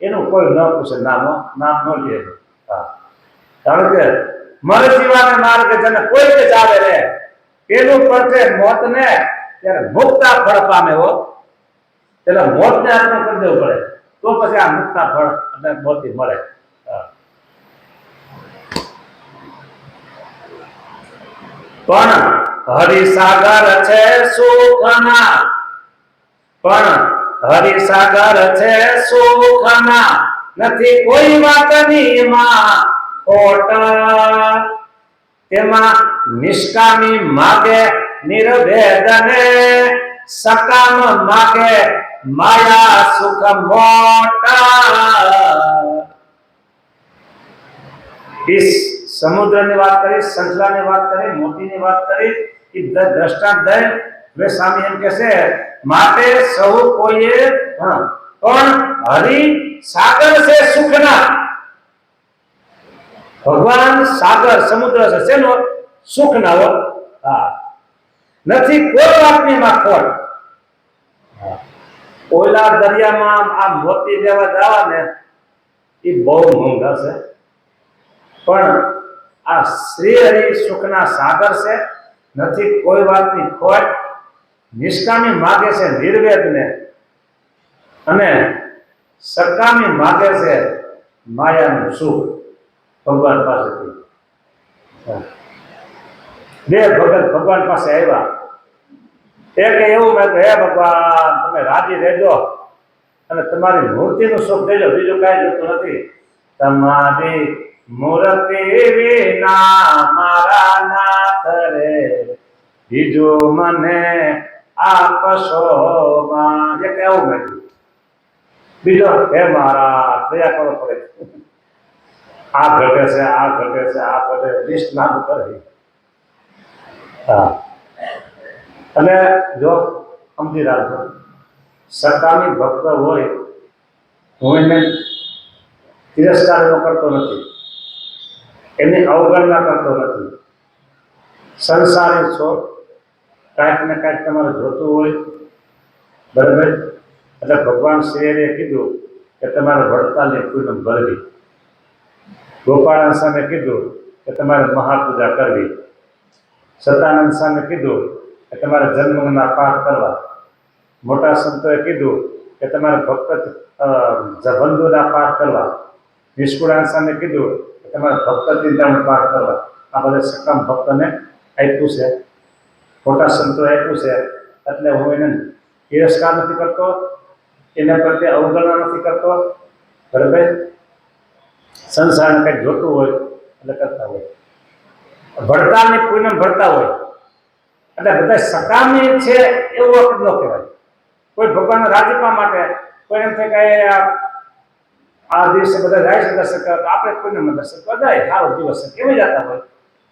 [SPEAKER 1] એનું કોઈ ન પૂછે નામ ન લે હા કારણ કે મર જીવાને માર્ગે જેને કોઈ કે ચાલે રે પેલું પડશે મોતને ત્યારે મુક્તા ફળ પામે હો એટલે મોતને આપણે કરી દેવું પડે તો પછી આ મુક્તા ફળ અને મોતી મળે પણ હરિસાગર છે સુખના પણ હરિસાગર છે સુખના નથી કોઈ વાતની માં ખોટ તેમાં નિષ્કામી માગે નિર્ભેદને સકામ માગે માયા સુખ મોટા इस समुद्र ની વાત કરી સંસલા ની વાત કરી મોતી ની વાત કરી કે દ્રષ્ટાંત દે વે સ્વામી એમ કહે છે માટે સૌ કોઈએ પણ હરિ સાગર છે સુખના ભગવાન સાગર સમુદ્ર છે શેનો સુખના હો હા નથી કોઈ વાતની માં ખોટ ઓલા દરિયામાં આ મોતી લેવા જવા ને એ બહુ મોંઘા છે પણ આ શ્રી હરિ સુખના સાગર છે નથી કોઈ વાતની ખોટ નિષ્કામી માગે છે નિર્વેદને અને સકામી માગે છે માયાનું સુખ ભગવાન પાસેથી બે ભગત ભગવાન પાસે આવ્યા એક એવું મેં હે ભગવાન તમે રાજી રહેજો અને તમારી મૂર્તિનું સુખ દેજો બીજું કાંઈ જોતું નથી તમારી મૂર્તિ વિના મારા નાથ રે બીજું મને આપશો માં એક એવું મેં બીજો હે મારા દયા કરો પડે આ ઘટે છે આ ઘટે છે આ ઘટે લિસ્ટ લાગુ કરે હા અને જો સમજી રાખજો સકામી ભક્ત હોય હું એને તિરસ્કાર કરતો નથી એની અવગણના કરતો નથી સંસારી છો કાંઈક ને કાંઈક તમારે જોતું હોય બરાબર એટલે ભગવાન શ્રીએ કીધું કે તમારે વડતાલની પૂનમ ભરવી ગોપાળન સામે કીધું કે તમારે મહાપૂજા કરવી સતાનંદ સામે કીધું કે તમારે જન્મના પાઠ કરવા મોટા સંતોએ કીધું કે તમારે ભક્ત બંધુના પાઠ કરવા નિષ્કુળાન સામે કીધું કે તમારે ભક્ત ચિંતાનો પાઠ કરવા આ બધા સકામ ભક્તને આપ્યું છે મોટા સંતોએ આપ્યું છે એટલે હું એને તિરસ્કાર નથી કરતો એના પ્રત્યે અવગણના નથી કરતો બરાબર સંસારને કંઈક જોતું હોય એટલે કરતા હોય ભરતાની પૂનમ ભરતા હોય એટલે બધા સકામી છે એવું આપણે ન કહેવાય કોઈ ભગવાનના રાજીપા માટે કોઈ એમ થાય કે આ દિવસે બધા જાય છે દર્શક આપણે પૂનમ દર્શક બધા સારો દિવસ છે કેવી જતા હોય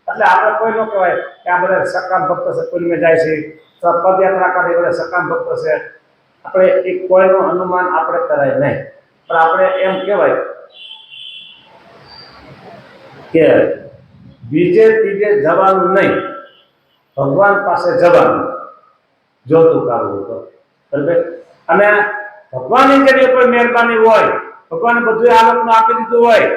[SPEAKER 1] એટલે આપણે કોઈ ન કહેવાય કે આ બધા સકામ ભક્ત છે પૂનમે જાય છે પદયાત્રા કરે બધા સકામ ભક્ત છે આપણે એ કોઈનું અનુમાન આપણે કરાય નહીં પણ આપણે એમ કહેવાય કે બીજે ત્રીજે જવાનું નહીં ભગવાન પાસે જવાનું જોતું કાઢવું તો બરાબર અને ભગવાનની જેની ઉપર મહેરબાની હોય ભગવાને બધું આ લોકોને આપી દીધું હોય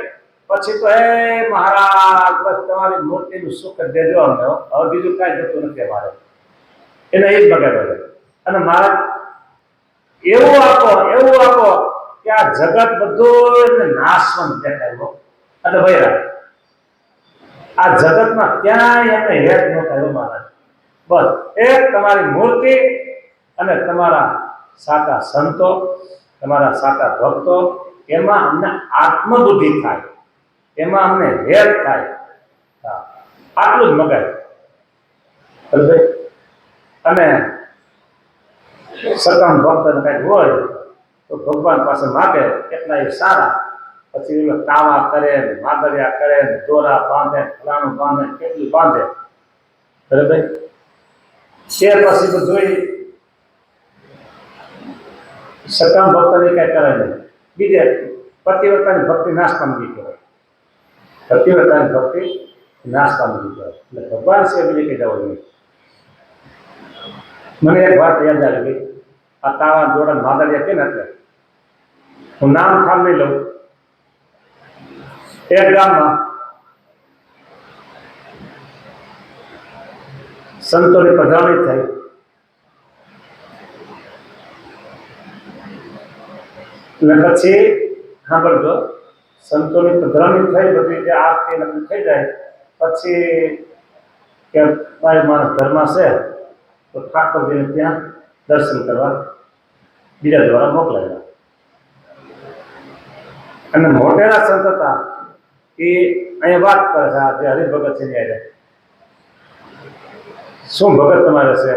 [SPEAKER 1] પછી તો હે મહારાજ બસ તમારી મૂર્તિનું સુખ દેજો અમને હવે બીજું કાંઈ જોતું નથી અમારે એને એ જ બગાડે અને મહારાજ એવું આપો કે આ જગત બધું નાશવંત દેખાય એટલે ભાઈ આ જગતમાં ક્યાંય એમને હેત ન થયો મહારાજ બસ એક તમારી મૂર્તિ અને તમારા સાચા સંતો તમારા સાચા ભક્તો એમાં અમને આત્મબુદ્ધિ થાય એમાં અમને હેત થાય આટલું જ મગાય બરાબર અને સકામ ભક્તને કંઈક હોય તો ભગવાન પાસે માગે એટલા એ સારા પછી એનો તાવા કરે માગરિયા કરે દોરા બાંધે ફલાણું બાંધે કેટલું બાંધે બરાબર શેર પછી તો જોઈ સકામ ભક્તની કઈ કરે નહીં. બીજે પતિવ્રતાની ભક્તિ નાશ પામવી કહેવાય. પતિવ્રતાની ભક્તિ નાશ પામવી કહેવાય. એટલે ભગવાન છે બીજે કઈ જવું નહીં. મને એક વાત યાદ આવી ગઈ. આ તાવા જોડા માદળિયા કે ને એટલે હું નામ ખામ નહીં લઉં. એક ગામમાં સંતોની પધરામણી થઈ. અને પછી સાંભળજો, સંતોની પધરામણી થઈ, બધી જે આરતી નક્કી થઈ જાય પછી કે ભાઈ મારા ઘરમાં છે તો ઠાકોરજીને ત્યાં દર્શન કરવા બીજા દ્વારા મોકલાયેલા. અને મોટેરા સંત હતા એ અહીંયા વાત કરે છે, આ જે હરિભગત છે ત્યારે શું ભગત તમારે છે?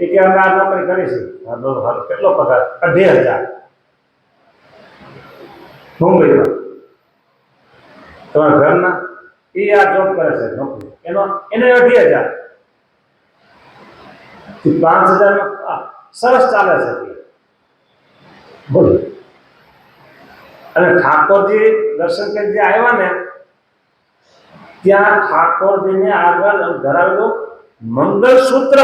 [SPEAKER 1] એ કે અમે આ નોકરી કરી છે. કેટલો પગાર? 2,500 મુંબઈમાં. તમારા ઘરના એ આ જોબ કરે છે નોકરી, એને 2,500 5,000 સરસ ચાલે છે. બોલો. અને ઠાકોરજી દર્શન કરી જે આવ્યા ને ત્યાં ઠાકોરજીને આગળ ધરાવેલું મંગળસૂત્ર,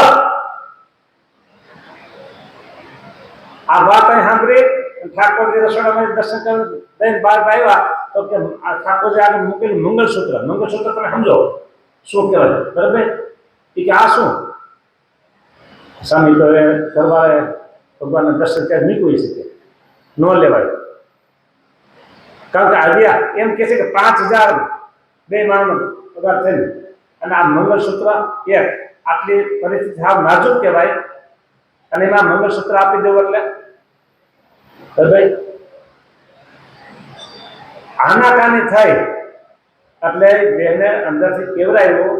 [SPEAKER 1] આ વાત અહીં સાંભળી ઠાકોરજી રસોડામાં દર્શન કરીને બહાર આવ્યા તો કે આ ઠાકોરજી આગળ મૂકેલું મંગળસૂત્ર, મંગળસૂત્ર તમે સમજો શું કહેવાય, બરાબર? એ કે આ શું? સ્વામી તો એ દરબારે ભગવાનના દર્શન ત્યાં નીકળી શકે, ન લેવાય. કારણ કે આવ્યા એમ કે છે કે 5,000 બે માણસનો પગાર થઈને, અને આ મંગળસૂત્ર એક આટલી પરિસ્થિતિ સાવ નાજુક કહેવાય, અને એમાં મંગળસૂત્ર આપી દેવું એટલે ભાઈ આનાકાની થઈ. એટલે બેને અંદરથી કેવરાયું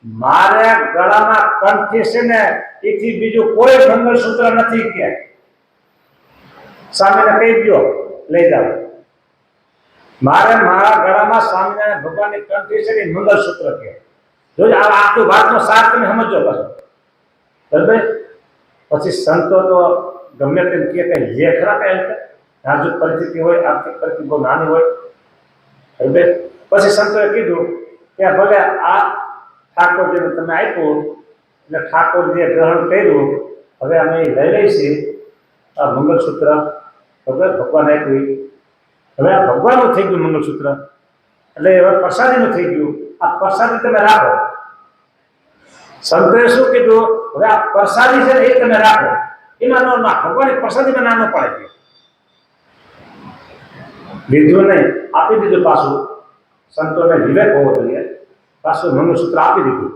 [SPEAKER 1] મારે ગળામાં કંઠી છે ને એથી બીજું કોઈ મંગળસૂત્ર નથી કે સ્વામીને કહી દો લઈ જાઓ. મારે મારા ગળામાં સ્વામિનારાયણ ભગવાનની કંઠી છે ને મંગળસૂત્ર કે જોજો. આ આખું વાતનો સાર તમે સમજો પાછો, બરાબર? પછી સંતો તો ગમે તેમ કે કઈ લે ખરા, કઈ નાજુક પરિસ્થિતિ હોય, આર્થિક પરિસ્થિતિ બહુ નાની હોય, બરાબર? પછી સંતોએ કીધું કે ભલે આ ઠાકોરજીને તમે આપ્યું એટલે ઠાકોરજીએ ગ્રહણ કર્યું, હવે અમે લઈ લઈશું આ મંગળસૂત્ર, બરાબર? ભગવાન આપ્યું, હવે આ ભગવાનનું થઈ ગયું મંગળસૂત્ર, એટલે હવે પ્રસાદીનું થઈ ગયું. આ પ્રસાદી તમે રાખો. સંતોએ શું કીધું? હવે આ પ્રસાદી છે ને એ તમે રાખો, એમાં ન ના ભગવાનની પ્રસાદીમાં ના ન પડે. લીધું નહીં, આપી દીધું પાછું. સંતોને વિવેક હોવો જોઈએ, પાછું મંગળસૂત્ર આપી દીધું.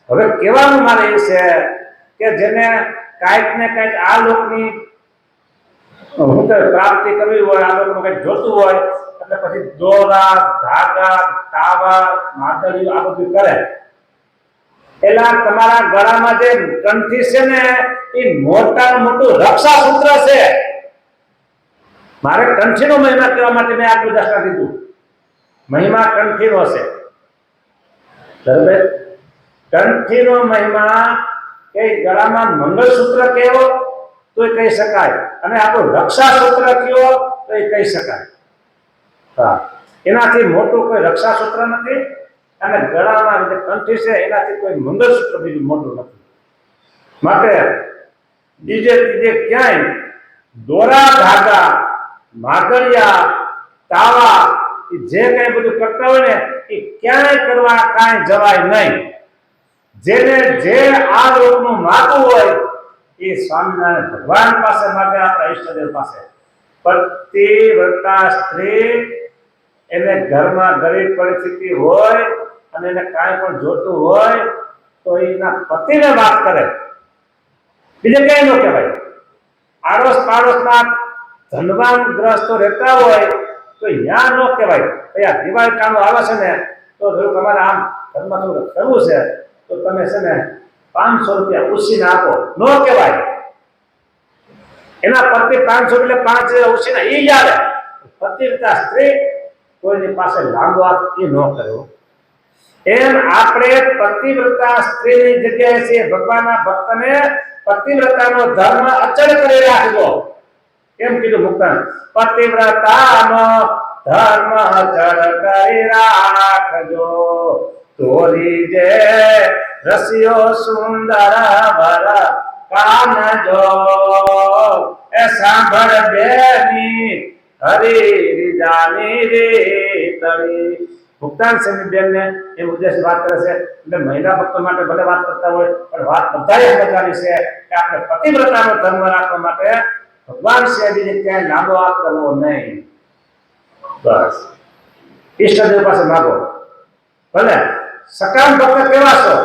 [SPEAKER 1] હવે કહેવાનું મારે એ છે કે જેને કાંઈક ને કાંઈક આ લોકની હું તો પ્રાપ્તિ કરવી હોય, આ લોકોનું કંઈક જોતું હોય, એટલે પછી દોરા, ધાગા, તાવા, માદળીઓ આ બધું કરે. એલા તમારા ગળામાં જે કંઠી છે ને એ મોટાનું મોટું રક્ષા સૂત્ર છે. મારે કંઠીનો મહિમા કહેવા માટે મેં આટલું દર્શન દીધું. મહિમા કંઠીનો છે, બરાબર? કંઠીનો મહિમા કે ગળામાં મંગળસૂત્ર કહેવો તો એ કહી શકાય, અને આપણું રક્ષા સૂત્ર કયો તો એ કહી શકાય. હા, એનાથી મોટું કોઈ રક્ષા સૂત્ર નથી, અને ગળામાં જે કંઠી છે એનાથી કોઈ મંગળસૂત્ર બીજું મોટું નથી. માટે બીજે ત્રીજે ક્યાંય દોરા, ધાગા, માગડિયા, તાવા જે કઈ બધું કરતા હોય ને એ ક્યાંય કરવા કાંઈ જવાય નહીં. જેને જે આ લોકનું માગવું હોય એ સ્વામિનારાયણ ભગવાન પાસે માગે, આપણા ઈષ્ટદેવ પાસે. પતિવ્રતા સ્ત્રી એને ઘરમાં ગરીબ પરિસ્થિતિ હોય અને એને કાંઈ પણ જોતું હોય તો એના પતિને વાત કરે, બીજે કઈ ન કહેવાય. આડોશ પાડોશમાં ધનવાન ગ્રસ્તો રહેતા હોય તો ત્યાં ન કહેવાય. આ દિવાળી કાનો આવે છે ને તો તમારે આમ ઘરમાં થોડું કરવું છે તો તમે છે ને 500 રૂપિયા ઉછીને આપો, ન કહેવાય. એના પતિ 500 એટલે 5,000 ઉછીને એ યાદ. પતિવ્રતા સ્ત્રી કોઈની પાસે લાંબો હાથ એ ન કર્યો. એમ આપણે પતિવ્રતા સ્ત્રીની જગ્યાએ છે ભગવાનના ભક્તને પતિવ્રતાનો ધર્મ અચળ કરી રાખવો. એમ કીધું મુક્તાન, પતિવ્રતાનો ધર્મ જળ કરી રાખજો, તોરી જે રસિયો સુંદર વર કાનજો, એ સાંભળ બેની હરી જાની રે તળી. મુક્તાન સેની બેન ને એ ઉદ્દેશ વાત કરે છે એટલે મહિલા ભક્તો માટે ભલે વાત કરતા હોય પણ વાત બધાએ સમજવાની છે કે આપણે પતિવ્રતાનો ધર્મ રાખવા માટે ભગવાન સિવાય ક્યાંય લાંબો હાથ કરવો નહીં. બસ ઈષ્ટદેવ પાસે માગો, ભલે સકામ ભક્ત કેવા છો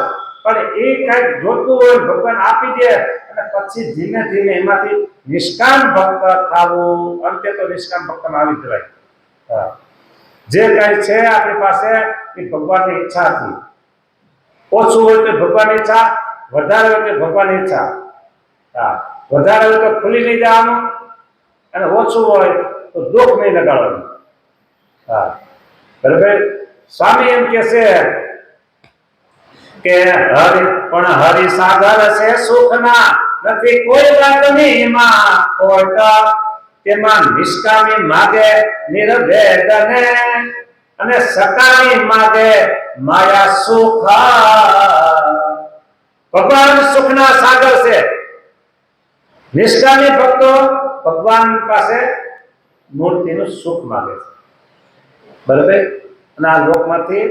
[SPEAKER 1] પણ એ કઈક જોતું હોય ભગવાન આપી દે અને પછી ધીમે ધીમે એમાંથી નિષ્કામ ભક્ત થવું. અંતે તો નિષ્કામ ભક્તમાં આવી જવાય. જે કઈ છે આપણી પાસે એ ભગવાનની ઈચ્છાથી, ઓછું હોય તો ભગવાનની ઈચ્છા, વધારે હોય તો ભગવાનની ઈચ્છા. વધારે હોય તો ખુલી નહીં જવાનું અને ઓછું હોય તો દુઃખ નહીં લગાડવાનું. બરાબર. સ્વામી એમ કે છે કે હરિ પણ હરિ સાગર છે સુખના, નથી કોઈ વાતની માં ખોટ, તેમાં નિષ્કામી માગે નિર્વેદને, અને સકામી માગે માયા સુખ. ભગવાન સુખના સાગર છે. નિષ્કામી ભક્તો ભગવાન પાસે મૂર્તિનું સુખ માગે છે. બરાબર. અને આ લોકમાંથી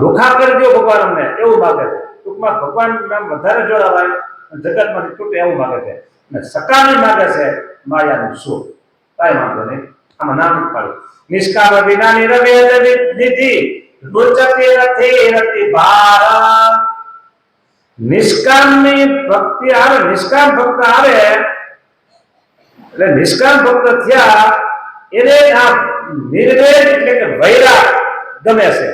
[SPEAKER 1] લુખા કરી દો ભગવાન અમને એવું માગે છે. ટૂંકમાં ભગવાન વધારે જોડાવાય જગતમાંથી તૂટે એવું માગે છે. અને સકામી માગે છે માયાનું સુખ. કાંઈ વાંધો નહીં, આમાં નામ પાડ્યું. નિષ્કામ વિના નિરવેદ નિધિ રુચતી નથી રતિ ભાર. નિષ્કામની ભક્તિ આવે, નિષ્કામ ભક્ત આવે એટલે નિષ્કામ ભક્ત થયા એને આ નિર્વેદ એટલે કે વૈરાગ ગમે છે.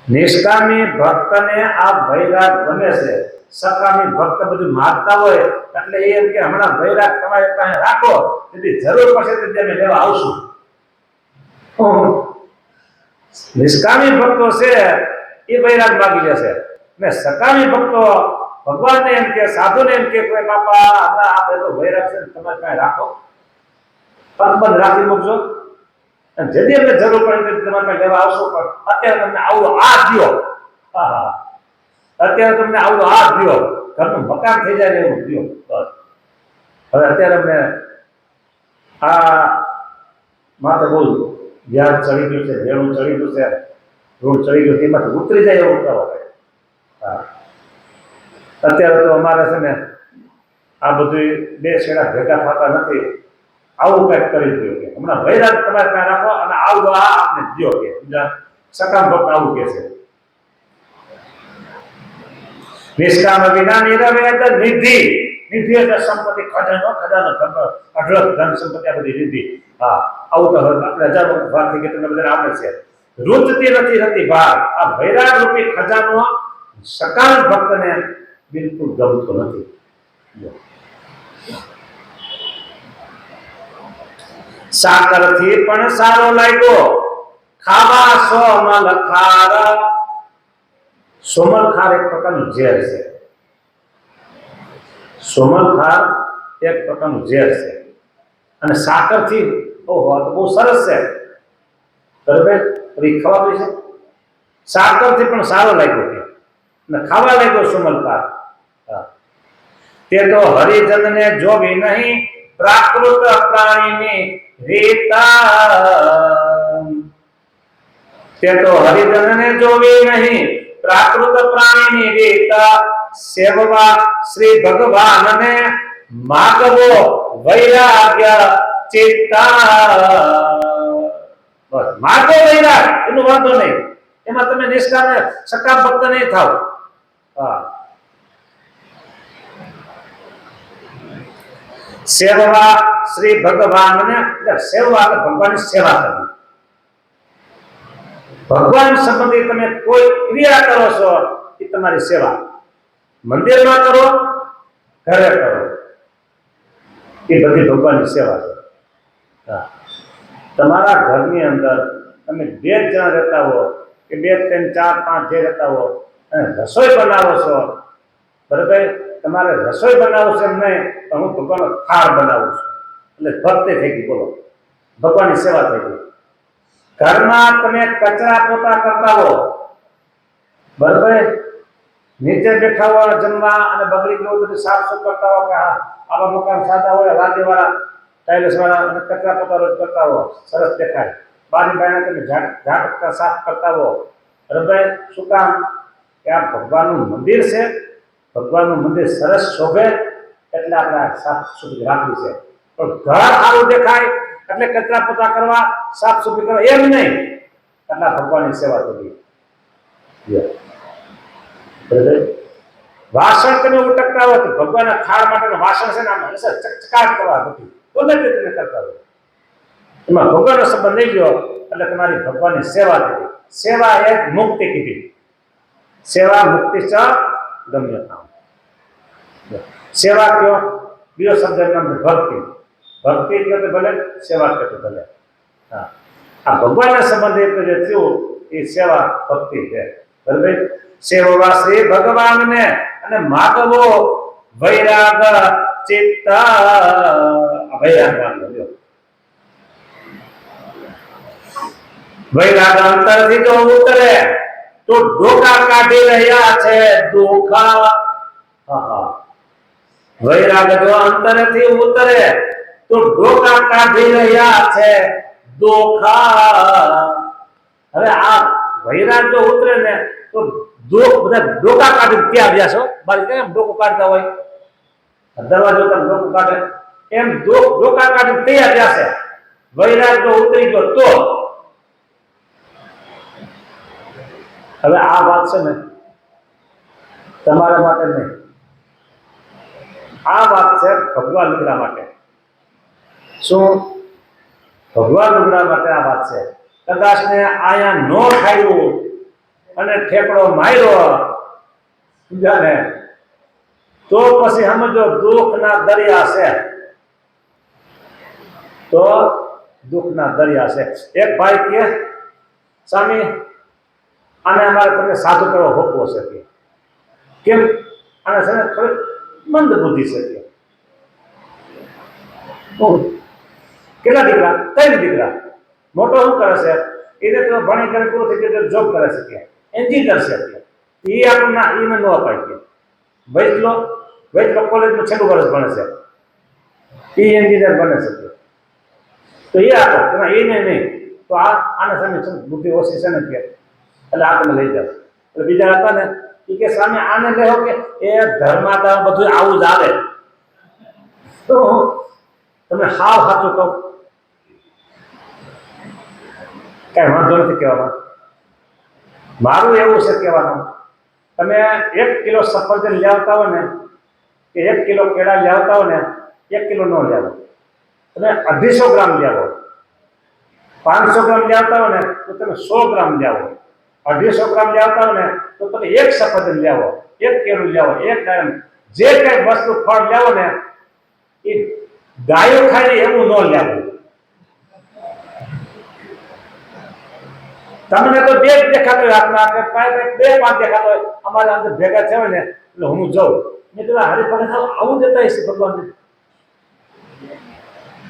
[SPEAKER 1] નિષ્કામી ભક્તને આ વૈરાગ ગમે છે. સકામી ભક્ત બધું માગતા હોય એટલે એમ કે હમણાં વૈરાગ તમારે પાસે રાખો, તેથી જરૂર પડશે તેથી અમે લેવા આવશું. નિષ્કામી ભક્તો છે એ વૈરાગ માગી લેશે ને સકામી ભક્તો ભગવાનને એમ કે, સાધુને એમ કે બાપા હમણાં આ બધો વૈરાગ છે તમારે પાસે રાખો, બંધ રાખી મૂકજો, અને જેથી અમને જરૂર પડે તમારે પાસે લેવા આવશો. પણ અત્યારે તમને આવડો આ દો, અત્યારે તમને આવડો આ દો, ઘરનું મકાન થઈ જાય એવું દો. બસ હવે અત્યારે અમને આ માથે બહુ વ્યાજ ચડી ગયું છે, વેણું ચડી ગયું છે, ઋણ ચડી ગયું, એમાંથી ઉતરી જાય એવું કરો. અત્યારે તો અમારે છે ને આ બધું બે છેડા ભેગા થતા નથી, આવું કંઈક કરી દો કે હમણાં વૈરાગ તમારે ત્યાં રાખો અને આવડો આ આપને દો કે સકામ ભક્ત આવું કે છે. નિષ્કામ વિના નિરવેદ નિધિ. નિધિ એટલે સંપત્તિ, ખજાનો, અઢળક ધન સંપત્તિ, આ બધી નિધિ. આવું તો આપણે હજારો વાર થઈ ગયા તમને બધાને આપે છે. રૂચતી નથી રતિ ભાર. આ વૈરાગ રૂપી ખજાનો સકામ ભક્તને બિલકુલ ગમતો નથી. સાકરથી પણ સારો લાગ્યો ખાવા સોમલ ખાર. સોમલ ખાર એક પ્રકારનું ઝેર છે. સોમલ ખાર એક પ્રકારનું ઝેર છે અને સાકરથી ઓહો તો બહુ સરસ છે. બરાબર. એ ખવાતું છે. સાકરથી પણ સારો લાગ્યો છે અને ખાવા લાગ્યો સોમલ ખાર. તે તો હરિજનને જોવી નહીં પ્રાકૃત પ્રાણીની રીતા. તે તો હરિજનને જોવી નહીં પ્રાકૃત પ્રાણીની રીતા. સેવવા શ્રી ભગવાનને માગવો વૈરાગ્ય ચિત્તા. બસ માગો વૈરાગ, એનું વાંધો નહીં, એમાં તમે નિષ્કામ સકામ ભક્ત નહીં થાવ. સેવવા શ્રી ભગવાનને, સેવવા ભગવાનની સેવા કરવી. ભગવાન સંબંધી તમે કોઈ ક્રિયા કરો છો એ તમારી સેવા. મંદિરમાં કરો, ઘરે કરો, એ બધી ભગવાનની સેવા છે. તમારા ઘરની અંદર તમે 2 જણા રહેતા હો કે 2, 3, 4, 5 જે રહેતા હો અને રસોઈ બનાવો છો, બરાબર, તમારે રસોઈ બનાવું છે એમ નહીં, તો હું ભગવાનનો થાળ બનાવું છું. એટલે ભક્તિ થઈ ગઈ. બોલો, ભગવાનની સેવા થઈ ગઈ. ઘરમાં તમે કચરા પોતા કરતા હો, બરોબર, નીચે બેઠા હો જમવા અને બગડી ગયું બધું સાફ સુફ કરતા હો, કે આવા મકાન સાદા હોય, લાદીવાળા, ટાઇલ્સ વાળા, અને કચરા પોતા રોજ કરતા હો, સરસ દેખાય. બારી બાયણા તમે ઝાટકતા સાફ કરતા હો, બરોબર. શું કામ? કે આ ભગવાનનું મંદિર છે, ભગવાનનું મંદિર સરસ શોભે એટલે આપણે સાફ સુથરી રાખવી છે. પણ ઘર સારું દેખાય એટલે કચરા પોતા કરવા, સાફ સુથરી કરવા એમ નહીં, એટલે ભગવાનની સેવા કરવી. વાસણ તમે ઉટકતા હોય તો ભગવાનના થાળ માટેનું વાસણ છે ને આમ ચકચકાટ કરવા બધું તમે કરતા હોય, એમાં ભગવાનનો સંબંધ નહીં ગયો એટલે તમારી ભગવાનની સેવા થઈ. સેવા એ મુક્તિ કીધી. સેવા મુક્તિ ચ ગમ્યતા. સેવા કયો? બીજો શબ્દ નામ ભક્તિ. ભક્તિ કહે તો ભલે, સેવા કહે તો ભલે. હા, આ ભગવાનના સંબંધે જે થયું એ સેવા ભક્તિ છે. બરાબર. સેવવા શ્રી ભગવાનને અને માગવો વૈરાગ ચિત્ત. વૈરાગ માગવો, વૈરાગ અંતરથી જો ઉતરે તો ડોકા કાઢી રહ્યા છે દુખા. વૈરાગ જો અંતરથી ઉતરે તો ડોકા કાઢી રહ્યા છે દુખા. હવે આ વૈરાગ જો ઉતરે ને તો બધા ડોકા કાઢી ક્યાં આવ્યા છો? બારી કેમ ડોકું કાઢતા હોય, દરવાજો તમે ડોકું કાઢે એમ ડોકા કાઢી તૈયાર રહ્યા છે. વૈરાગ જો ઉતરી ગયો તો. હવે આ વાત છે ને તમારા માટે નહીં, આ વાત છે ભગવાન લુગડા માટે. શું? ભગવાન લુગડા માટે આ વાત છે. કદાચ ને આયા નો ખાયું અને ઠેકડો માર્યો બીજાને તો પછી સમજો દુઃખના દરિયા છે, તો દુઃખના દરિયા છે. એક ભાઈ કે સ્વામી આને અમારે તમને સાધુ કરો હોપવો છે કે કેમ? આને છે ને થોડી મંદ બુદ્ધિ છે કે. કેટલા દીકરા? 3 દીકરા. મોટો શું કરે છે? એને તો ભણી કરીને પૂરું થઈ ગયું, જોબ કરે છે કે એન્જિનિયર છે કે. એ આપણને એને ન અપાય કે વૈજલો કોલેજમાં 6 વર્ષ ભણે છે, એ એન્જિનિયર બને છે કે. તો એ આપો તમે એને નહીં, તો આને સામે બુદ્ધિ ઓછી છે ને કે એટલે આ તમે લઈ જાઓ. એટલે બીજા હતા ને એ કે સામે આને લેવો કે એ ધર્માદા બધું આવું જ આવે. તો તમે હાવ સાચું કહો, કઈ વાંધો નથી કહેવામાં. મારું એવું છે કહેવાનું, તમે 1 કિલો સફરજન લાવતા હોય ને કે 1 કિલો કેળા લાવતા હોય ને, 1 કિલો ન લાવો, તમે 250 ગ્રામ લાવો. 500 ગ્રામ લાવતા હોય ને તો તમે 100 ગ્રામ લાવો. 250 ગ્રામ લાવતા હોય ને તો તમે 1 સફરજન લાવો, 1 કેળું લાવો, 1 ડાયમ, જે કઈ વસ્તુ ફળ લાવો ને એ ગાયો ખાય એવું ન લાવવું. તમને તો 2 જ દેખાતો હોય હાથમાં, કે 2-5 દેખાતો હોય. અમારે અંદર ભેગા થયા ને એટલે હું જાઉં મેં પેલા હરિભગત આવું દેતા હશે ભગવાનને.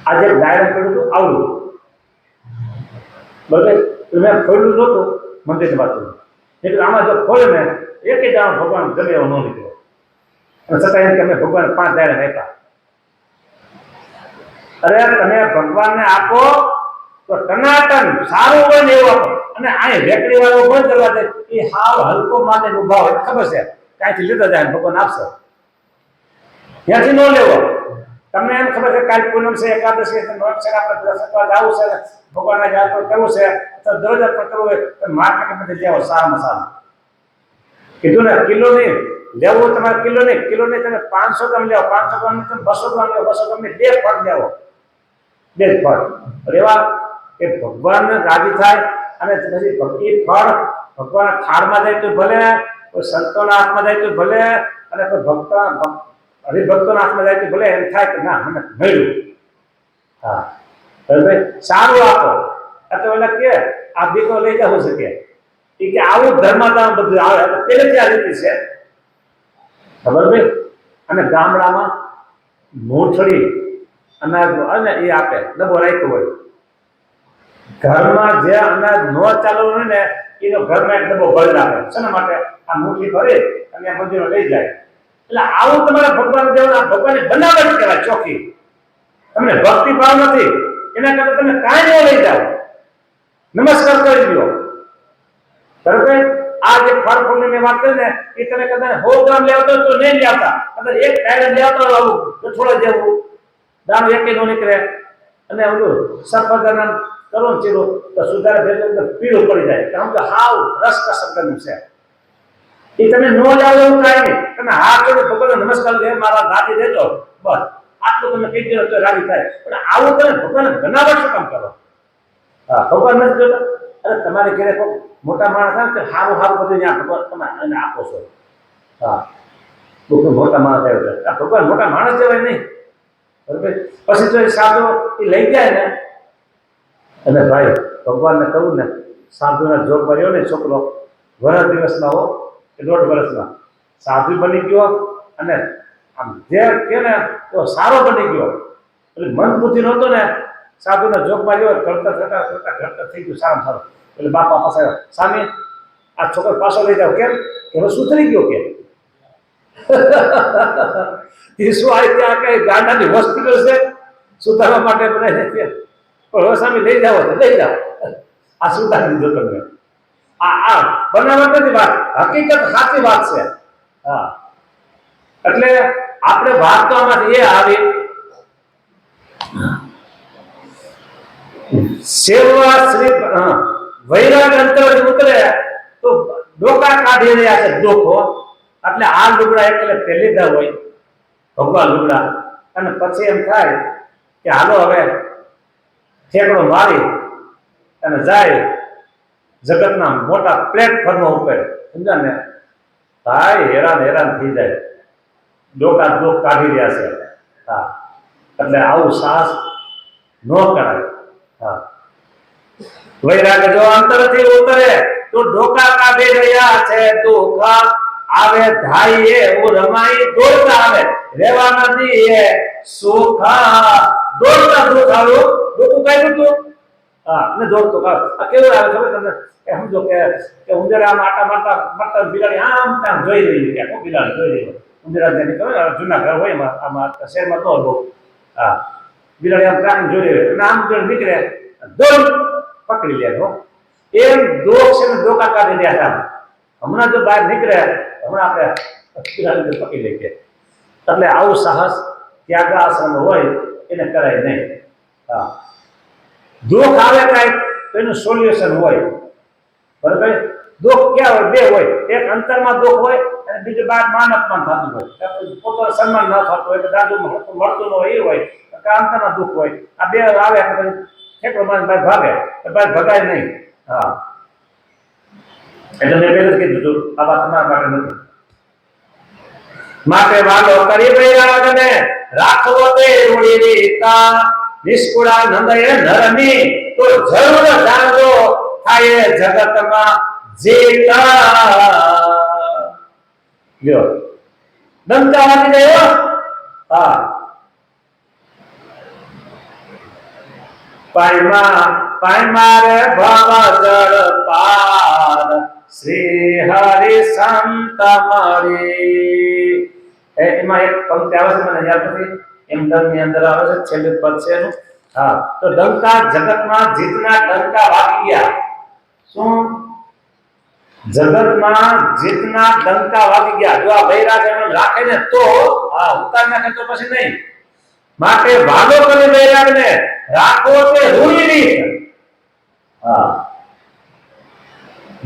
[SPEAKER 1] આજે ડાયરેક્ટ કર્યું હતું આવડું, બરાબર. મેં ખોલ્યું નહોતું મંદિરની વાત, એટલે આમાં જો ખોલે ને એક જ આમ ભગવાન ગમે એવો ન નીકળ્યો. અને છતાં એમ કે અમે ભગવાન 5 ડાયરેક્ટ આપ્યા. અરે તમે ભગવાનને આપો તો ટનાટન સારું હોય ને એવું આપો. અને આ વેકડી વાળો બંધ કરવા દે એ હાવ હલકો માને ઉભા હોય, ખબર છે ક્યાંથી લીધો જાય ભગવાન આપશે, ત્યાંથી ન લેવો. તમને એમ ખબર છે કાલ પૂનમ છે, એકાદશી છે, નોટ છે, આપણે દર્શન કરવા જવું છે, ભગવાનને યાદ કરવું છે, તો દરરોજ પણ કરવું હોય તો માર્કેટમાંથી લેવો સારામાં સારું. કીધું ને કિલો નહીં લેવું, તમારે કિલો નહીં તમે 500 ગ્રામ લેવો, 500 ગ્રામ તમે 200 ગ્રામ લેવો, 200 ગ્રામ 2 ફળ લેવો, 2 ફળ રેવા એ ભગવાનને રાજી થાય. અને પછી ભક્તિ ફળ ભગવાન થાળમાં જાય તો ભલે, કોઈ સંતોના હાથમાં જાય તો ભલે, અને કોઈ હરિભક્તોના હાથમાં જાય તો ભલે એમ થાય કે ના મને મળ્યું. હા ભાઈ સારું આપો. આ તો એટલે કે આ દીકરો લઈ જવું શકે એ કે આવું ધર્માદાન બધું આવે. પહેલેથી આ રીતે છે ખબર ભાઈ. અને ગામડામાં મૂઠડી અનાજ અને એ આપે, ડબ્બો રાખ્યો હોય. ઘરમાં જે અનાજ ન ચાલુ હોય ને એનો ઘરમાં એક ડબ્બો ભરી રાખે. શેના માટે? આ મુઠ્ઠી ભરે અને આ મંદિરો લઈ જાય. એટલે આવું તમારે ભગવાન દેવના ભગવાનની બનાવટ કહેવાય ચોખ્ખી. તમને ભક્તિ ભાવ નથી એના કરતા તમે કાંઈ ન લઈ જાઓ, નમસ્કાર કરી દો. બરાબર? આ જે ફળ ફૂલની મેં વાત કરી ને એ તમે કદાચ 100 ગ્રામ લેવા તો નહીં લેતા, કદાચ એક ટાયર લેવા તો આવું થોડા જેવું દાણો એકે નો નીકળે. અને ઓલું સફરજન કરો ને ચીરો તો સુધારે ભેજો પીળું પડી જાય. કારણ કે હાવ રસ કસરનું છે. એ તમે નો જાઓ એવું કાંઈ નહીં. તમે હા કરો ભગવાનને નમસ્કાર કરે, મારા રાજી દેજો, બસ આટલું તમે કહી દો તો રાજી થાય. પણ આવું તમે ભગવાનને બનાવટ શું કામ કરો? હા, ભગવાન નથી જોતા. અરે તમારે ઘરે મોટા માણસ આવે તો સારું સારું બધું ત્યાં ભગવાન તમે એને આપો છો. હા, બહુ મોટા માણસ આવ્યો છે, આ ભગવાન મોટા માણસ જેવાય નહીં. બરાબર? પછી જો એ સાધુ એ લઈ જાય ને, અને ભાઈ ભગવાનને કહું ને, સાધુના જોગ ભર્યો ને છોકરો વર્ષ દિવસમાં હો કે 1.5 વર્ષમાં સાધુ બની ગયો. અને આમ જે કે ને તો સારો બની ગયો. એટલે મન બુદ્ધિ નહોતો ને, સાધુના જોગ માર્યો, ઘડતર થઈ ગયું સારામાં સારું. એટલે બાપા પાસે સામે આ છોકરો પાછો લઈ જાવ. કેમ? કે હવે સુધરી ગયો. કે એ શું આ ત્યાં કઈ ગાંડાની હોસ્પિટલ છે સુધારવા માટે બનાવીને? પણ હવે સામે લઈ જાઓ તો લઈ જાઓ, આ સુધારી દીધો તમને. આ બનાવટ નથી વાત, હકીકત સાચી વાત છે. હા, એટલે આપણે વાત તો આમાંથી એ આવી સેવા શ્રી વૈરાગ અંતર ઉતરે તો ડોકા કાઢી રહ્યા છે ડોકો. એટલે આ લુગડા એટલે પહેલી દા હોય ભગવાન લુગડા. અને પછી એમ થાય કે હાલો હવે ઠેકડો મારી અને જાય જગતના મોટા પ્લેટફોર્મ ઉપર. સમજા ને ભાઈ? હેરાન થઈ જાય. ડોકા ડોક કાઢી રહ્યા છે. હા, એટલે આવું સાહસ ન કરાય. હા, વૈરાગ જો અંતરથી ઉતરે તો ડોકા કાઢી રહ્યા છે દુઃખ આવે ધાઈએ ઓ રમાઈ દોડતા આવે રેવા નથી એ સુખ દોડતા દુઃખ આવ્યું દુઃખ કાઢ્યું તું. હા, ને દોડતો આ કેવું આવે ખબર તમને? કે સમજો કે ઉંદરા આટા મારતા બિલાડી આમ ત્યાં જોઈ રહી છે. કે બિલાડી જોઈ રહી ઉંદરા જેની ખબર જૂના ઘર હોય એમાં, આમાં શહેરમાં તો બહુ. હા, બિલાડી આમ પ્રાણી જોઈ રહી અને આમ જો નીકળે દોડ પકડી લે. એમ દોખ છે ને ડોકા કાઢી રહ્યા હતા. હમણાં જો બહાર નીકળે હમણાં આપણે બિલાડીને પકડી લઈએ. એટલે આવું સાહસ ત્યાગાશ્રમ હોય એને કરાય નહીં. હા, દુઃખ આવે કાંઈક તો એનું સોલ્યુશન હોય. બરાબર? દુઃખ ક્યાં હોય? બે હોય. એક અંતરમાં દુઃખ હોય અને બીજું બહાર માન અપમાન થતું હોય, પોતાનું સન્માન ન થતું હોય, દાદુ મળતું ન હોય એ હોય, અંતરના દુઃખ હોય. આ બે આવે પછી ઠેકડો માન ભાઈ ભાગે, ભાઈ ભગાય નહીં. હા, એટલે મેં પહેલા કીધું હતું આ વાત તમારા માટે નથી. માટે વાલો કરી વૈરાગને રાખવો તે રૂડી રીતા નિષ્કુળા નંદય નરની તો જરૂર જાણજો થાય જગતમાં જેતા. લ્યો દંતા વાગી જાય. હા, પાયમા રે ભવ જળ પાર શ્રી હરિ સંત મારી. એમાં એક પંક્તિ આવે છે, મને યાદ નથી. એમ ની અંદર આવે છે, છેલ્લું પદ છે એનું. હા, તો ડંકા જગતમાં જીતના ડંકા વાગી ગયા. શું? જગતમાં જીતના ડંકા વાગી ગયા. જો આ વૈરાગ એમ રાખે ને તો હા ઉતાર નાખે તો પછી નહીં. માટે વાલો કરી વૈરાગને રાખો તે રૂડી રીત. હા,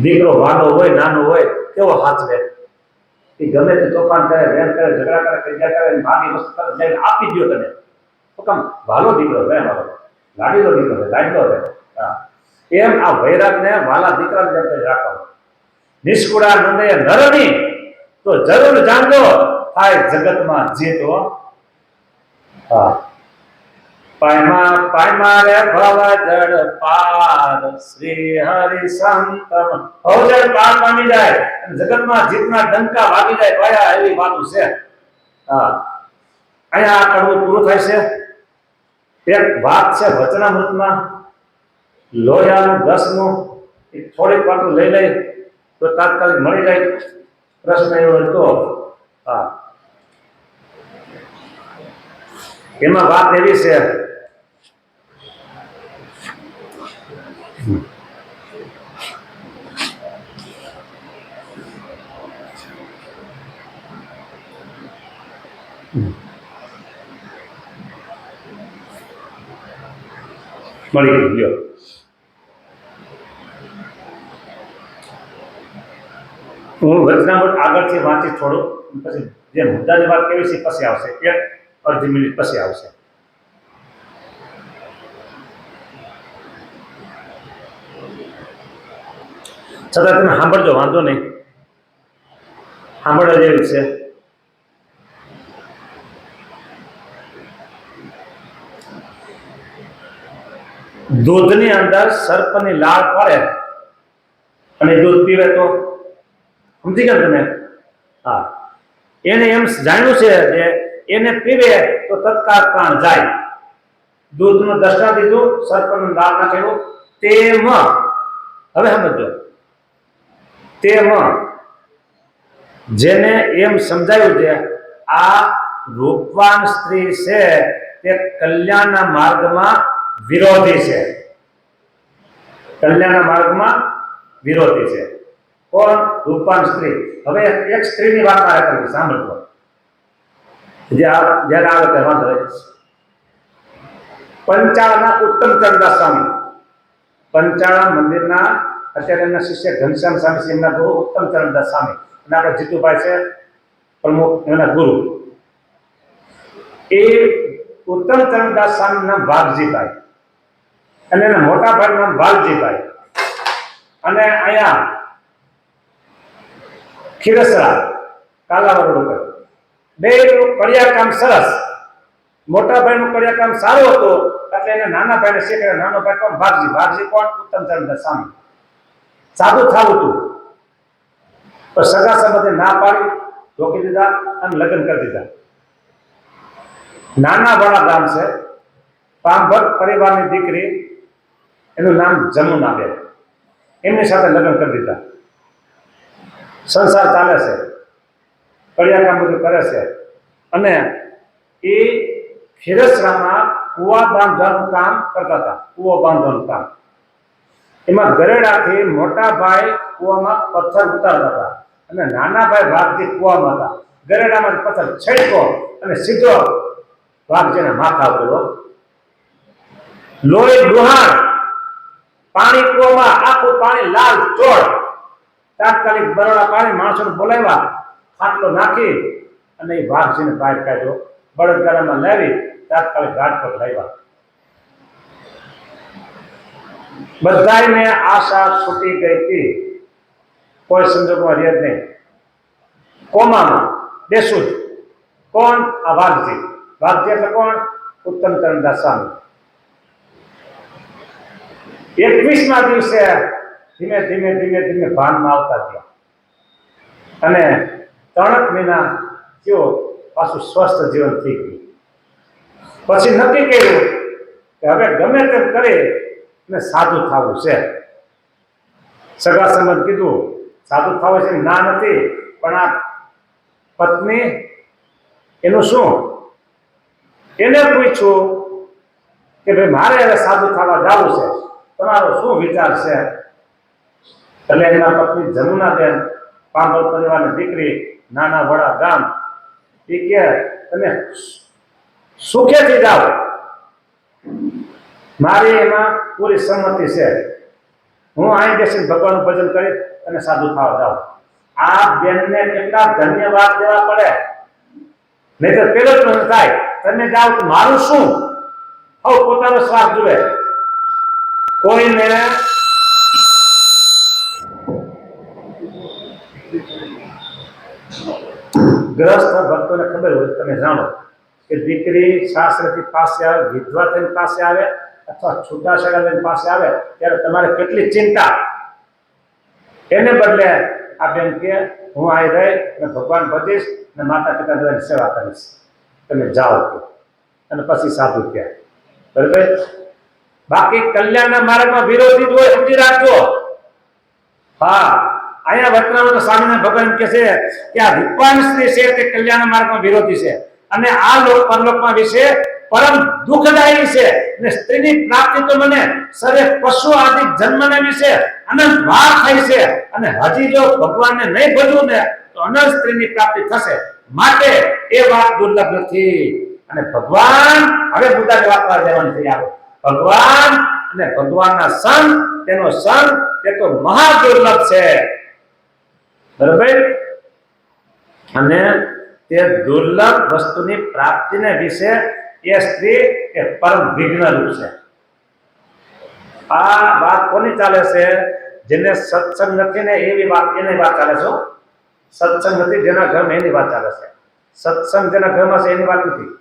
[SPEAKER 1] દીકરો વાલો હોય નાનો હોય કેવો હાચવે. એ ગમે તે તોફાન કરે, વેન કરે, ઝઘડા કરે, કજિયા કરે, માની વસ્તુ કરે, જઈને આપી દો તને. તો કામ વાલો દીકરો છે મારો, લાડીલો દીકરો છે, લાડલો છે. હા, એમ આ વૈરાગને વાલા દીકરાને જેમ કરી રાખવાનો. નિષ્કુળા નંદય નરની તો જરૂર જાણજો થાય જગતમાં જીતો. હા, પાયમા રે ભવ જળ પાર શ્રી હરિ સંત. ભવ જળ પાર પામી જાય જગતમાં જીતના ડંકા વાગી જાય ભાયા એવી વાતું છે. હા, અહીંયા આ કડવું પૂરું થાય છે. એક વાત છે વચનામૃતમાં, લોહિયાનું 10મું, થોડીક વાતો લઈ લઈ તો તાત્કાલિક મળી જાય. પ્રશ્ન એવો હતો, હા, એમાં વાત એવી છે, મળી ગયું. લ્યો, હું વચનામૃત આગળથી વાંચી થોડું, પછી જે મુદ્દાની વાત કેવી છે પછી આવશે, 1-અડધી મિનિટ પછી આવશે. છતાં તમે સાંભળજો, વાંધો નહીં, સાંભળવા જેવી છે. દૂધની અંદર સર્પની લાળ પડે અને દૂધ પીવે તો સમજી ગયા તમે? હા, એને એમ જાણ્યું છે કે એને પીવે તો તત્કાળ પ્રાણ જાય. દૂધનું દર્શન દીધું, સર્પનું લાળ નાખેલું, તેમાં હવે સમજો, તેમાં જેને એમ સમજાયું છે આ રૂપવાન સ્ત્રી છે તે કલ્યાણના માર્ગમાં વિરોધી છે. કલ્યાણના માર્ગમાં વિરોધી છે. કોણ? રૂપવાન સ્ત્રી. હવે એક સ્ત્રીની વાત આવે કરવી, સાંભળજો. જ્યારે આવે ત્યારે વાંધો રહે. પંચાળના ઉત્તમચંદ્ર સ્વામી, પંચાળા મંદિરના અત્યારે એમના શિષ્ય ઘનશ્યામ સ્વામી છે, એમના ગુરુ ઉત્તમચંદ્ર સ્વામી, અને આપણે જીતુભાઈ છે પ્રમુખ, એમના ગુરુ. એ ઉત્તમચંદ્ર સ્વામી નામ વાઘજીભાઈ અને એના મોટા ભાઈનું નામ વાલજીભાઈ. અને અહીંયા ખીરસરા કાલાવડ ઉપર બે કડિયા કામ સરસ. મોટા ભાઈનું કડિયા કામ સારું હતું એટલે એને નાના ભાઈને શીખે. નાનો ભાઈ કોણ? વાઘજી. વાઘજી કોણ? ઉત્તમચંદ્ર સ્વામી. સાદું થવું હતું તો સગા સંબંધી ના પાડી, રોકી દીધા અને લગ્ન કરી દીધા. નાના વાળા ગામ છે, પાંભટ પરિવારની દીકરી, એનું નામ જમુનાબેન, એમની સાથે લગ્ન કરી દીધા. સંસાર ચાલે છે, કડિયા કામ બધું કરે છે. અને એ ખીરસરામાં કુવા બાંધવાનું કામ કરતા હતા. કુવો બાંધવાનું કામ, એમાં ગરેડાથી મોટા ભાઈ કુવામાં પથ્થર ઉતારતા હતા અને નાના ભાઈ વાઘજી કુવામાં હતા. ગરેડામાં પથ્થર છેડકો અને સીધો વાઘજીના માથા ઉપર. લોહી ડુહાણ, પાણી કુવામાં, આખું પાણી લાલ ચોળ. તાત્કાલિક બરોડા પાણી માણસોને બોલાવ્યા, ખાટલો નાખી અને એ વાઘજીને બહાર કાઢ્યો. બળદગાડામાં લાવી તાત્કાલિક ઘાટ પર લાવ્યા. બધાને આશા છૂટી ગઈ હતી, કોઈ સંજોગમાં રહે જ નહીં. કોમામાં બેસું જ. કોણ? આ વાઘજી. વાઘજી એટલે કોણ? ઉત્તમચંદ્ર સ્વામી. 21મા દિવસે ધીમે ધીમે ધીમે ધીમે ભાનમાં આવતા ગયા અને 3 મહિના થયો, પાછું સ્વસ્થ જીવન થઈ ગયું. પછી નક્કી કર્યું કે હવે ગમે તેમ કરી ને સાધુ થવું છે. સગા સંબંધ કીધું, સાધુ થવું છે ના નથી, પણ આ પત્ની એનું શું? એને પૂછ્યું કે ભાઈ મારે હવે સાધુ થવા જવું છે, તમારો શું વિચાર છે? એટલે એના પત્ની જમુનાબેન, પાંભટ પરિવારની દીકરી, નાના વડા ગામ, એ કે તમે સુખેથી જાઓ, મારી એમાં પૂરી સંમતિ છે. હું અહીં બેસીને ભગવાનનું ભજન કરી અને સાધુ થવા જાઉં. આ બેનને કેટલા ધન્યવાદ દેવા પડે, નહીં તો પેલો જ પ્રશ્ન થાય, તમે જાઓ તો મારું શું? હવે પોતાનો સ્વાર્થ જુએ. કોઈને ગ્રસ્ત ભક્તોને ખબર હોય, તમે જાણો કે દીકરી શાસ્ત્રથી પાસે આવે, વિધવા થઈને પાસે આવે અથવા છૂટાછેડા લઈને પાસે આવે ત્યારે તમારે કેટલી ચિંતા. એને બદલે આ બેન કે હું અહીં રહી અને ભગવાન ભજીશ અને માતા પિતા બધાની સેવા કરીશ, તમે જાઓ કે. અને પછી સાધુ થયા. બરાબર. બાકી કલ્યાણના માર્ગમાં વિરોધી જ હોય, સમજી રાખજો. હા, અહીંયા વચનામૃત સ્વામિનારાયણ ભગવાન કહે છે કે આ રૂપાન સ્ત્રી છે તે કલ્યાણ માર્ગમાં વિરોધી છે અને આ લોક પરલોકમાં વિશે પરમ દુઃખદાયી છે. અને સ્ત્રીની પ્રાપ્તિ તો મને સરે પશુ આદિ જન્મને વિશે અનંત વાર થઈ છે અને હજી જો ભગવાનને નહીં ભજવું ને તો અનંત સ્ત્રીની પ્રાપ્તિ થશે. માટે એ વાત દુર્લભ નથી. અને ભગવાન હવે મુદ્દાની વાત પર જવાની થઈ આવે. ભગવાન અને ભગવાનના સંગ, તેનો સંગ તે તો મહા દુર્લભ છે. બરાબર. અને તે દુર્લભ વસ્તુની પ્રાપ્તિને વિશે એ સ્ત્રી એ પરમ વિઘ્ન રૂપ છે. આ વાત કોની ચાલે છે? જેને સત્સંગ નથી ને એવી વાત, એની વાત ચાલે છે. સત્સંગ નથી જેના ઘરમાં, એની વાત ચાલે છે. સત્સંગ જેના ઘરમાં છે એની વાત નથી.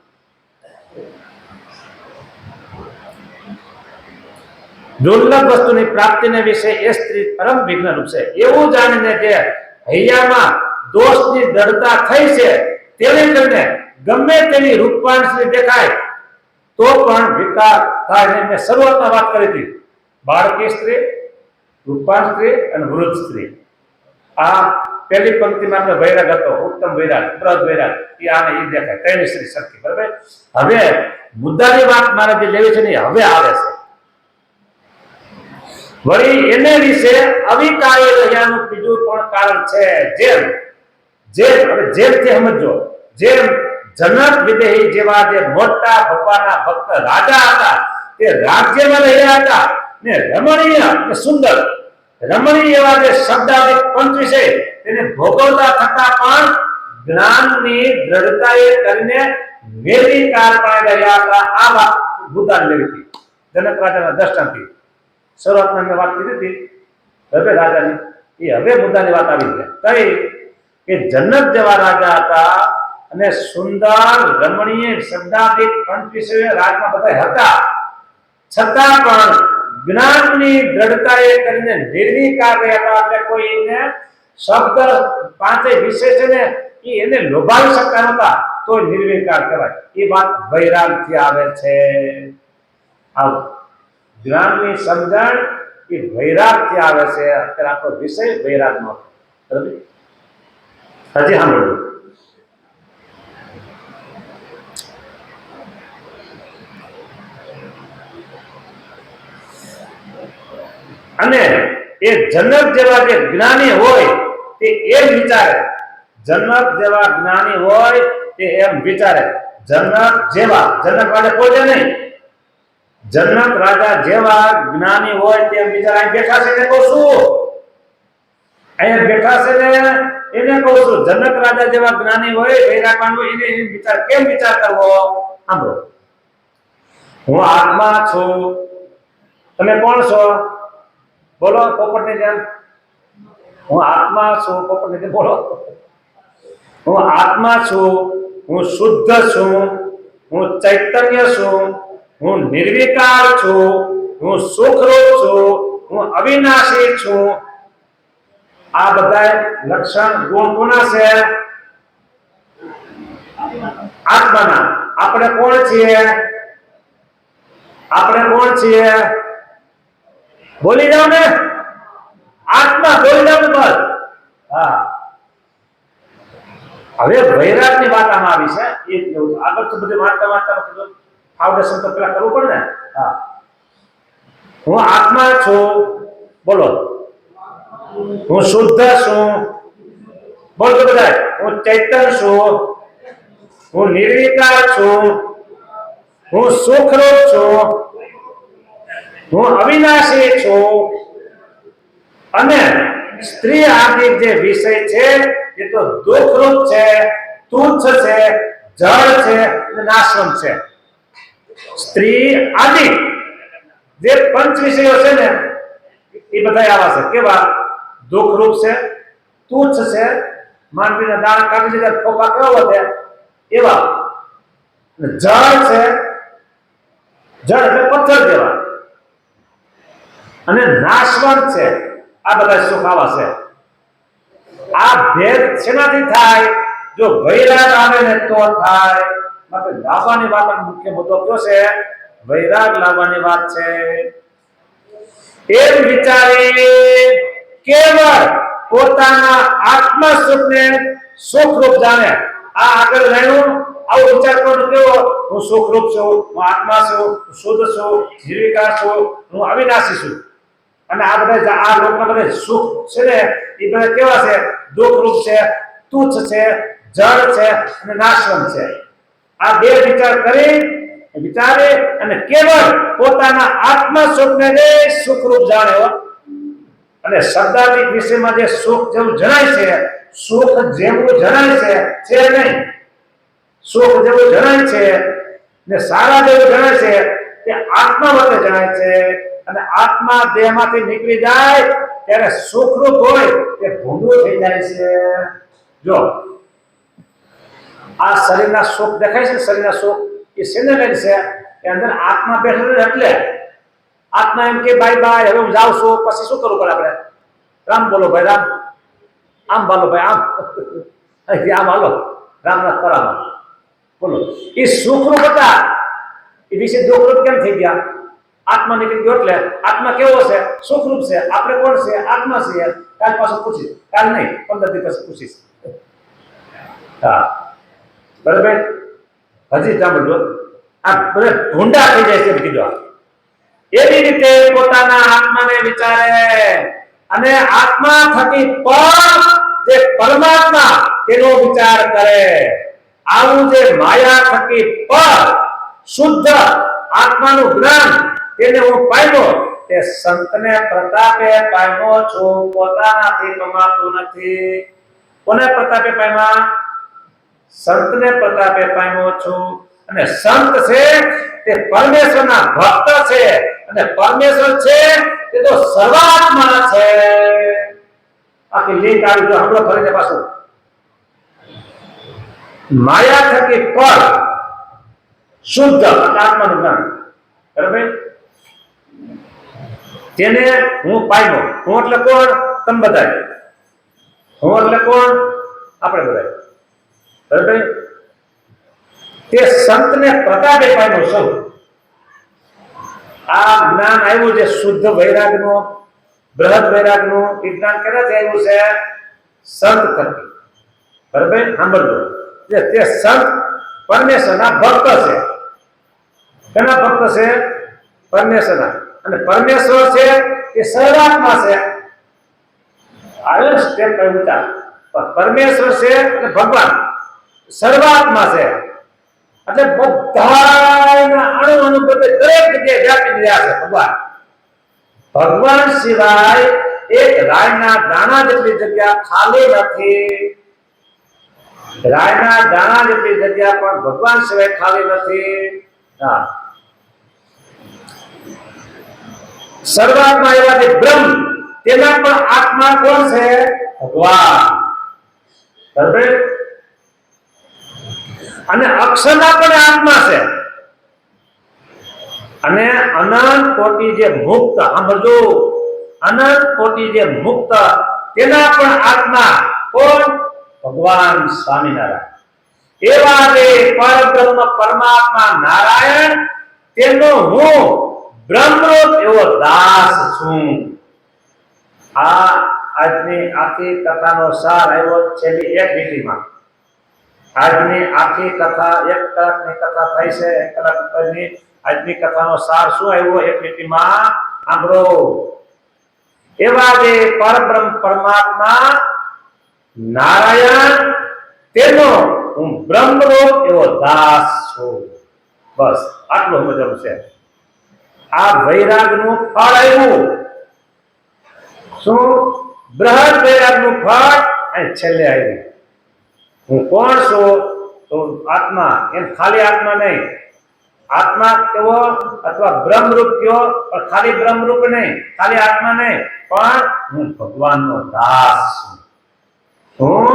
[SPEAKER 1] દુર્લભ વસ્તુની પ્રાપ્તિને વિશે એ સ્ત્રી પરમ વિઘ્ન રૂપ છે. એવું જાણીને કે હૈયામાં દોષની દળતા થઈ છે, તેને કરીને ગમે તેની રૂપવાન સ્ત્રી દેખાય તો પણ વિકાર થાય. મેં શરૂઆતમાં વાત કરી હતી, બાળકી સ્ત્રી, રૂપવાન સ્ત્રી અને વૃદ્ધ સ્ત્રી. આ પહેલી પંક્તિમાં આપણે વૈરાગ હતો, ઉત્તમ વૈરાગ, બૃહદ વૈરાગ, એ આને એ દેખાય, ત્રણેય સ્ત્રી સરખી. બરાબર. હવે મુદ્દાની વાત મારે જે લેવી છે ને હવે આવે છે. વળી એને વિશે અવિકારે રહ્યાનું બીજું પણ કારણ છે. જેમ જેમથી સમજો, જેમ જનક વિદેહી જેવા જે મોટા ભગવાનના ભક્ત રાજા હતા, તે રાજ્યમાં રહ્યા હતા ને રમણીય અને સુંદર, રમણીય એવા જે શબ્દાદિક પંચ વિશે તેને ભોગવતા થતા પણ જ્ઞાનની દ્રઢતાએ કરીને નિર્વિકાર પણ રહ્યા હતા. આ વાત ભૂતાન લેવી હતી જનક રાજાના દ્રષ્ટાંતથી. શરૂઆતમાં મેં વાત કરી હતી હવે રાજાની, એ હવે મુદ્દાની વાત આવી છે. કઈ કે જનક જેવા રાજા હતા અને સુંદર રમણીય શબ્દાદિક પંચ વિશે રાજમાં બધા હતા, છતાં પણ જ્ઞાનની દ્રઢતાએ કરીને નિર્વિકાર રહ્યા હતા. એટલે કોઈ એને શબ્દ પાંચે વિશે છે ને એને લોભાવી શકતા નહોતા, તો નિર્વિકાર કહેવાય. એ વાત વૈરાગથી આવે છે. આવું જ્ઞાનની સમજણ એ વૈરાગથી આવે છે. અત્યારે આપણો વિષય વૈરાગનો. બરાબર. હજી સાંભળો. અને એ જનક જેવા જે જ્ઞાની હોય તે એમ વિચારે, જનક જેવા જ્ઞાની હોય તે એમ વિચારે, જનક જેવા, જનક રાજા કોઈ નહીં, જનક રાજા જેવા જ્ઞાની હોય તેમ વિચારે. બેઠા છે એને કહું છું, અહીંયા બેઠા છે ને એને કહું છું, જનક રાજા જેવા જ્ઞાની હોય, વૈરાગવાન હોય, એને વિચાર કેમ વિચાર કરવો? સાંભળો. હું આત્મા છું. તમે કોણ છો? બોલો પોપટની જેમ. હું આત્મા છું. પોપટની જેમ બોલો. હું આત્મા છું, હું શુદ્ધ છું, હું ચૈતન્ય છું, હું નિર્વિકાર છું, હું સુખરૂપ છું, હું અવિનાશી છું. આ બધા લક્ષણ ગુણ કોના છે? આત્માના. આપણે કોણ છીએ? આપણે કોણ છીએ? બોલી જાઓ ને, આત્મા. બોલી જાઓ ને બસ. હા, હવે વૈરાગની વાત આમાં આવી છે. એ આગળ તો બધી વાંચતા વાંચતા ફાઉન્ડેશન તો પેલા કરવું પડે ને. હા, હું આત્મા છું. બોલો. હું શુદ્ધ છું. બોલ તો બધા. હું ચૈતન્ય છું, હું નિર્વિકાર છું, હું સુખરૂપ છું, હું અવિનાશી છું. અને સ્ત્રી આદિ જે વિષય છે એ તો દુઃખરૂપ છે, તુચ્છ છે, જળ છે અને નાશવંત છે. સ્ત્રી આદિ જે પંચ વિષયો છે ને એ બધા આવા છે. કેવા? દુઃખરૂપ છે, તુચ્છ છે, માનવીના દાણ કાઢી લીધા ખોખા કેવા છે એવા. જળ છે, જળ એટલે પથ્થર જેવા. અને નાશવંત છે. આ બધા સુખ આવા છે. આ ભેદ શેનાથી થાય? જો વૈરાગ આવે ને તો થાય. માટે લાવવાની વાત મુખ્ય મુદ્દો કયો છે? વૈરાગ લાવવાની વાત છે. એમ વિચારી કેવળ પોતાના આત્મા સુખને સુખરૂપ જાણે. આ આગળ રહ્યું આવો વિચાર કરવાનો કેવો? હું સુખરૂપ છું, હું આત્મા છું, હું શુદ્ધ છું, જીવિકા છું, હું અવિનાશી છું. અને આ બધા આ લોકના બધા સુખ છે ને એ બધા કેવા છે? દુઃખરૂપ છે, તુચ્છ છે, જળ છે અને નાશવંત છે. આ બે વિચાર કરી વિચારે અને કેવળ પોતાના આત્મા સુખને જ સુખરૂપ જાણે. અને શબ્દાર્થિક વિષયમાં જે સુખ જેવું જણાય છે, સુખ જેવું જણાય છે નહીં. સુખ જેવું જણાય છે ને સારા જેવું જણાય છે તે આત્મા વચ્ચે જણાય છે. અને આત્મા દેહમાંથી નીકળી જાય ત્યારે સુખરૂપ હોય તે ભૂંડું થઈ જાય છે. જો આ શરીરના સુખ દેખાય છે, શરીરના સુખ એ શેને લઈને છે? કે અંદર આત્મા બેઠેલો એટલે આત્મા એમ કે બાય બાય હવે હું જાઉં છું, પછી શું કરવું પડે આપણે? રામ બોલો ભાઈ રામ, આમ બોલો ભાઈ આમ, અહીંથી આમ હાલો, રામનાથ પરામાં બોલો. એ સુખરૂપ હતા એ વિશે દુઃખરૂપ કેમ થઈ ગયા? આત્મા નીકળી ગયો એટલે આત્મા કેવો છે? સુખરૂપ છે. આપણે કોણ છે? આત્મા છે. કાલ પાછું પૂછીશ, કાલ નહીં 15 દિવસ પછી પૂછીશ. હા બરાબર. હજી સાંભળજો, આ બધા ભૂંડા થઈ જાય છે કીધું. એવી રીતે પોતાના આત્માને વિચારે અને આત્મા થકી પર જે પરમાત્મા તેનો વિચાર કરે. આવું જે માયા થકી પર શુદ્ધ આત્માનું જ્ઞાન તેને હું પામ્યો, તે સંતને પ્રતાપે પામ્યો છું, પોતાનાથી કમાતું નથી. કોને પ્રતાપે પામ્યા? સંતને પ્રતાપે પામ્યો છું. અને સંત છે તે પરમેશ્વરના ભક્ત છે. અને પરમેશ્વર છે તે તો સર્વાત્મા છે. આખી લીક આવી ગયો હમણાં ફરીને પાછું. માયા થકી પર શુદ્ધ આત્માનું જ્ઞાન, બરાબર? તેને હું પામ્યો. હું એટલે કોણ? તમે બધા. હું એટલે કોણ? આપણે બધા, બરાબર? તે સંતને પ્રતાપે પામ્યો સૌ. આ જ્ઞાન આવ્યું છે શુદ્ધ વૈરાગનું, બૃહદ વૈરાગનું જ્ઞાન કેનાથી આવ્યું છે? સંત થકી, બરાબર? સાંભળજો, તે સંત પરમેશ્વરના ભક્ત છે. કેના ભક્ત છે? પરમેશ્વરના. અને પરમેશ્વર છે એ સર્વાત્મા છે. આવ્યો સ્ટેપ ઉતાર. પરમેશ્વર છે અને ભગવાન સર્વાત્મા છે. એટલે બધાના અણુ અણુ બધે દરેક જગ્યાએ વ્યાપી રહ્યા છે ભગવાન. ભગવાન સિવાય એક રાયના દાણા જેટલી જગ્યા ખાલી નથી. રાયના દાણા જેટલી જગ્યા પણ ભગવાન સિવાય ખાલી નથી. હા, સર્વાત્મા એવા જે બ્રહ્મ તેના પણ આત્મા કોણ છે? ભગવાન, બરાબર? અને અક્ષરના પણ આત્મા છે. અને અનંત કોટી જે મુક્ત, સાંભળજો, અનંત કોટી જે મુક્ત તેના પણ આત્મા કોણ? ભગવાન સ્વામિનારાયણ. એવા જે પરબ્રહ્મ પરમાત્મા નારાયણ તેનો હું બ્રહ્મરૂપ એવો દાસ છું. આ આજની આખી કથાનો સાર આવ્યો છેલ્લી એક લીટીમાં. આજની આખી કથા 1 કલાકની કથા થઈ છે. 1 કલાક ઉપરની આજની કથાનો સાર શું આવ્યો? એક લીટીમાં સાંભળો. એવા જે પરબ્રહ્મ પરમાત્મા નારાયણ તેનો હું બ્રહ્મરૂપ એવો દાસ છું. બસ આટલું સમજવું છે. આ વૈરાગનું ફળ આવ્યું. શું? બૃહદ વૈરાગનું ફળ અહીં છેલ્લે આવ્યું. હું કોણ છું? તો આત્મા. એમ ખાલી આત્મા નહીં. આત્મા કેવો અથવા બ્રહ્મરૂપ કયો, પણ ખાલી બ્રહ્મરૂપ નહીં, ખાલી આત્મા નહીં, પણ હું ભગવાનનો દાસ છું. હું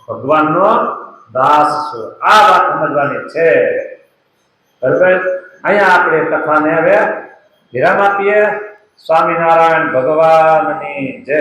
[SPEAKER 1] ભગવાનનો દાસ છું. આ વાત સમજવાની છે, બરાબર? અહીંયા આપણે કથાને હવે વિરામ આપીએ. સ્વામિનારાયણ ભગવાનની જય.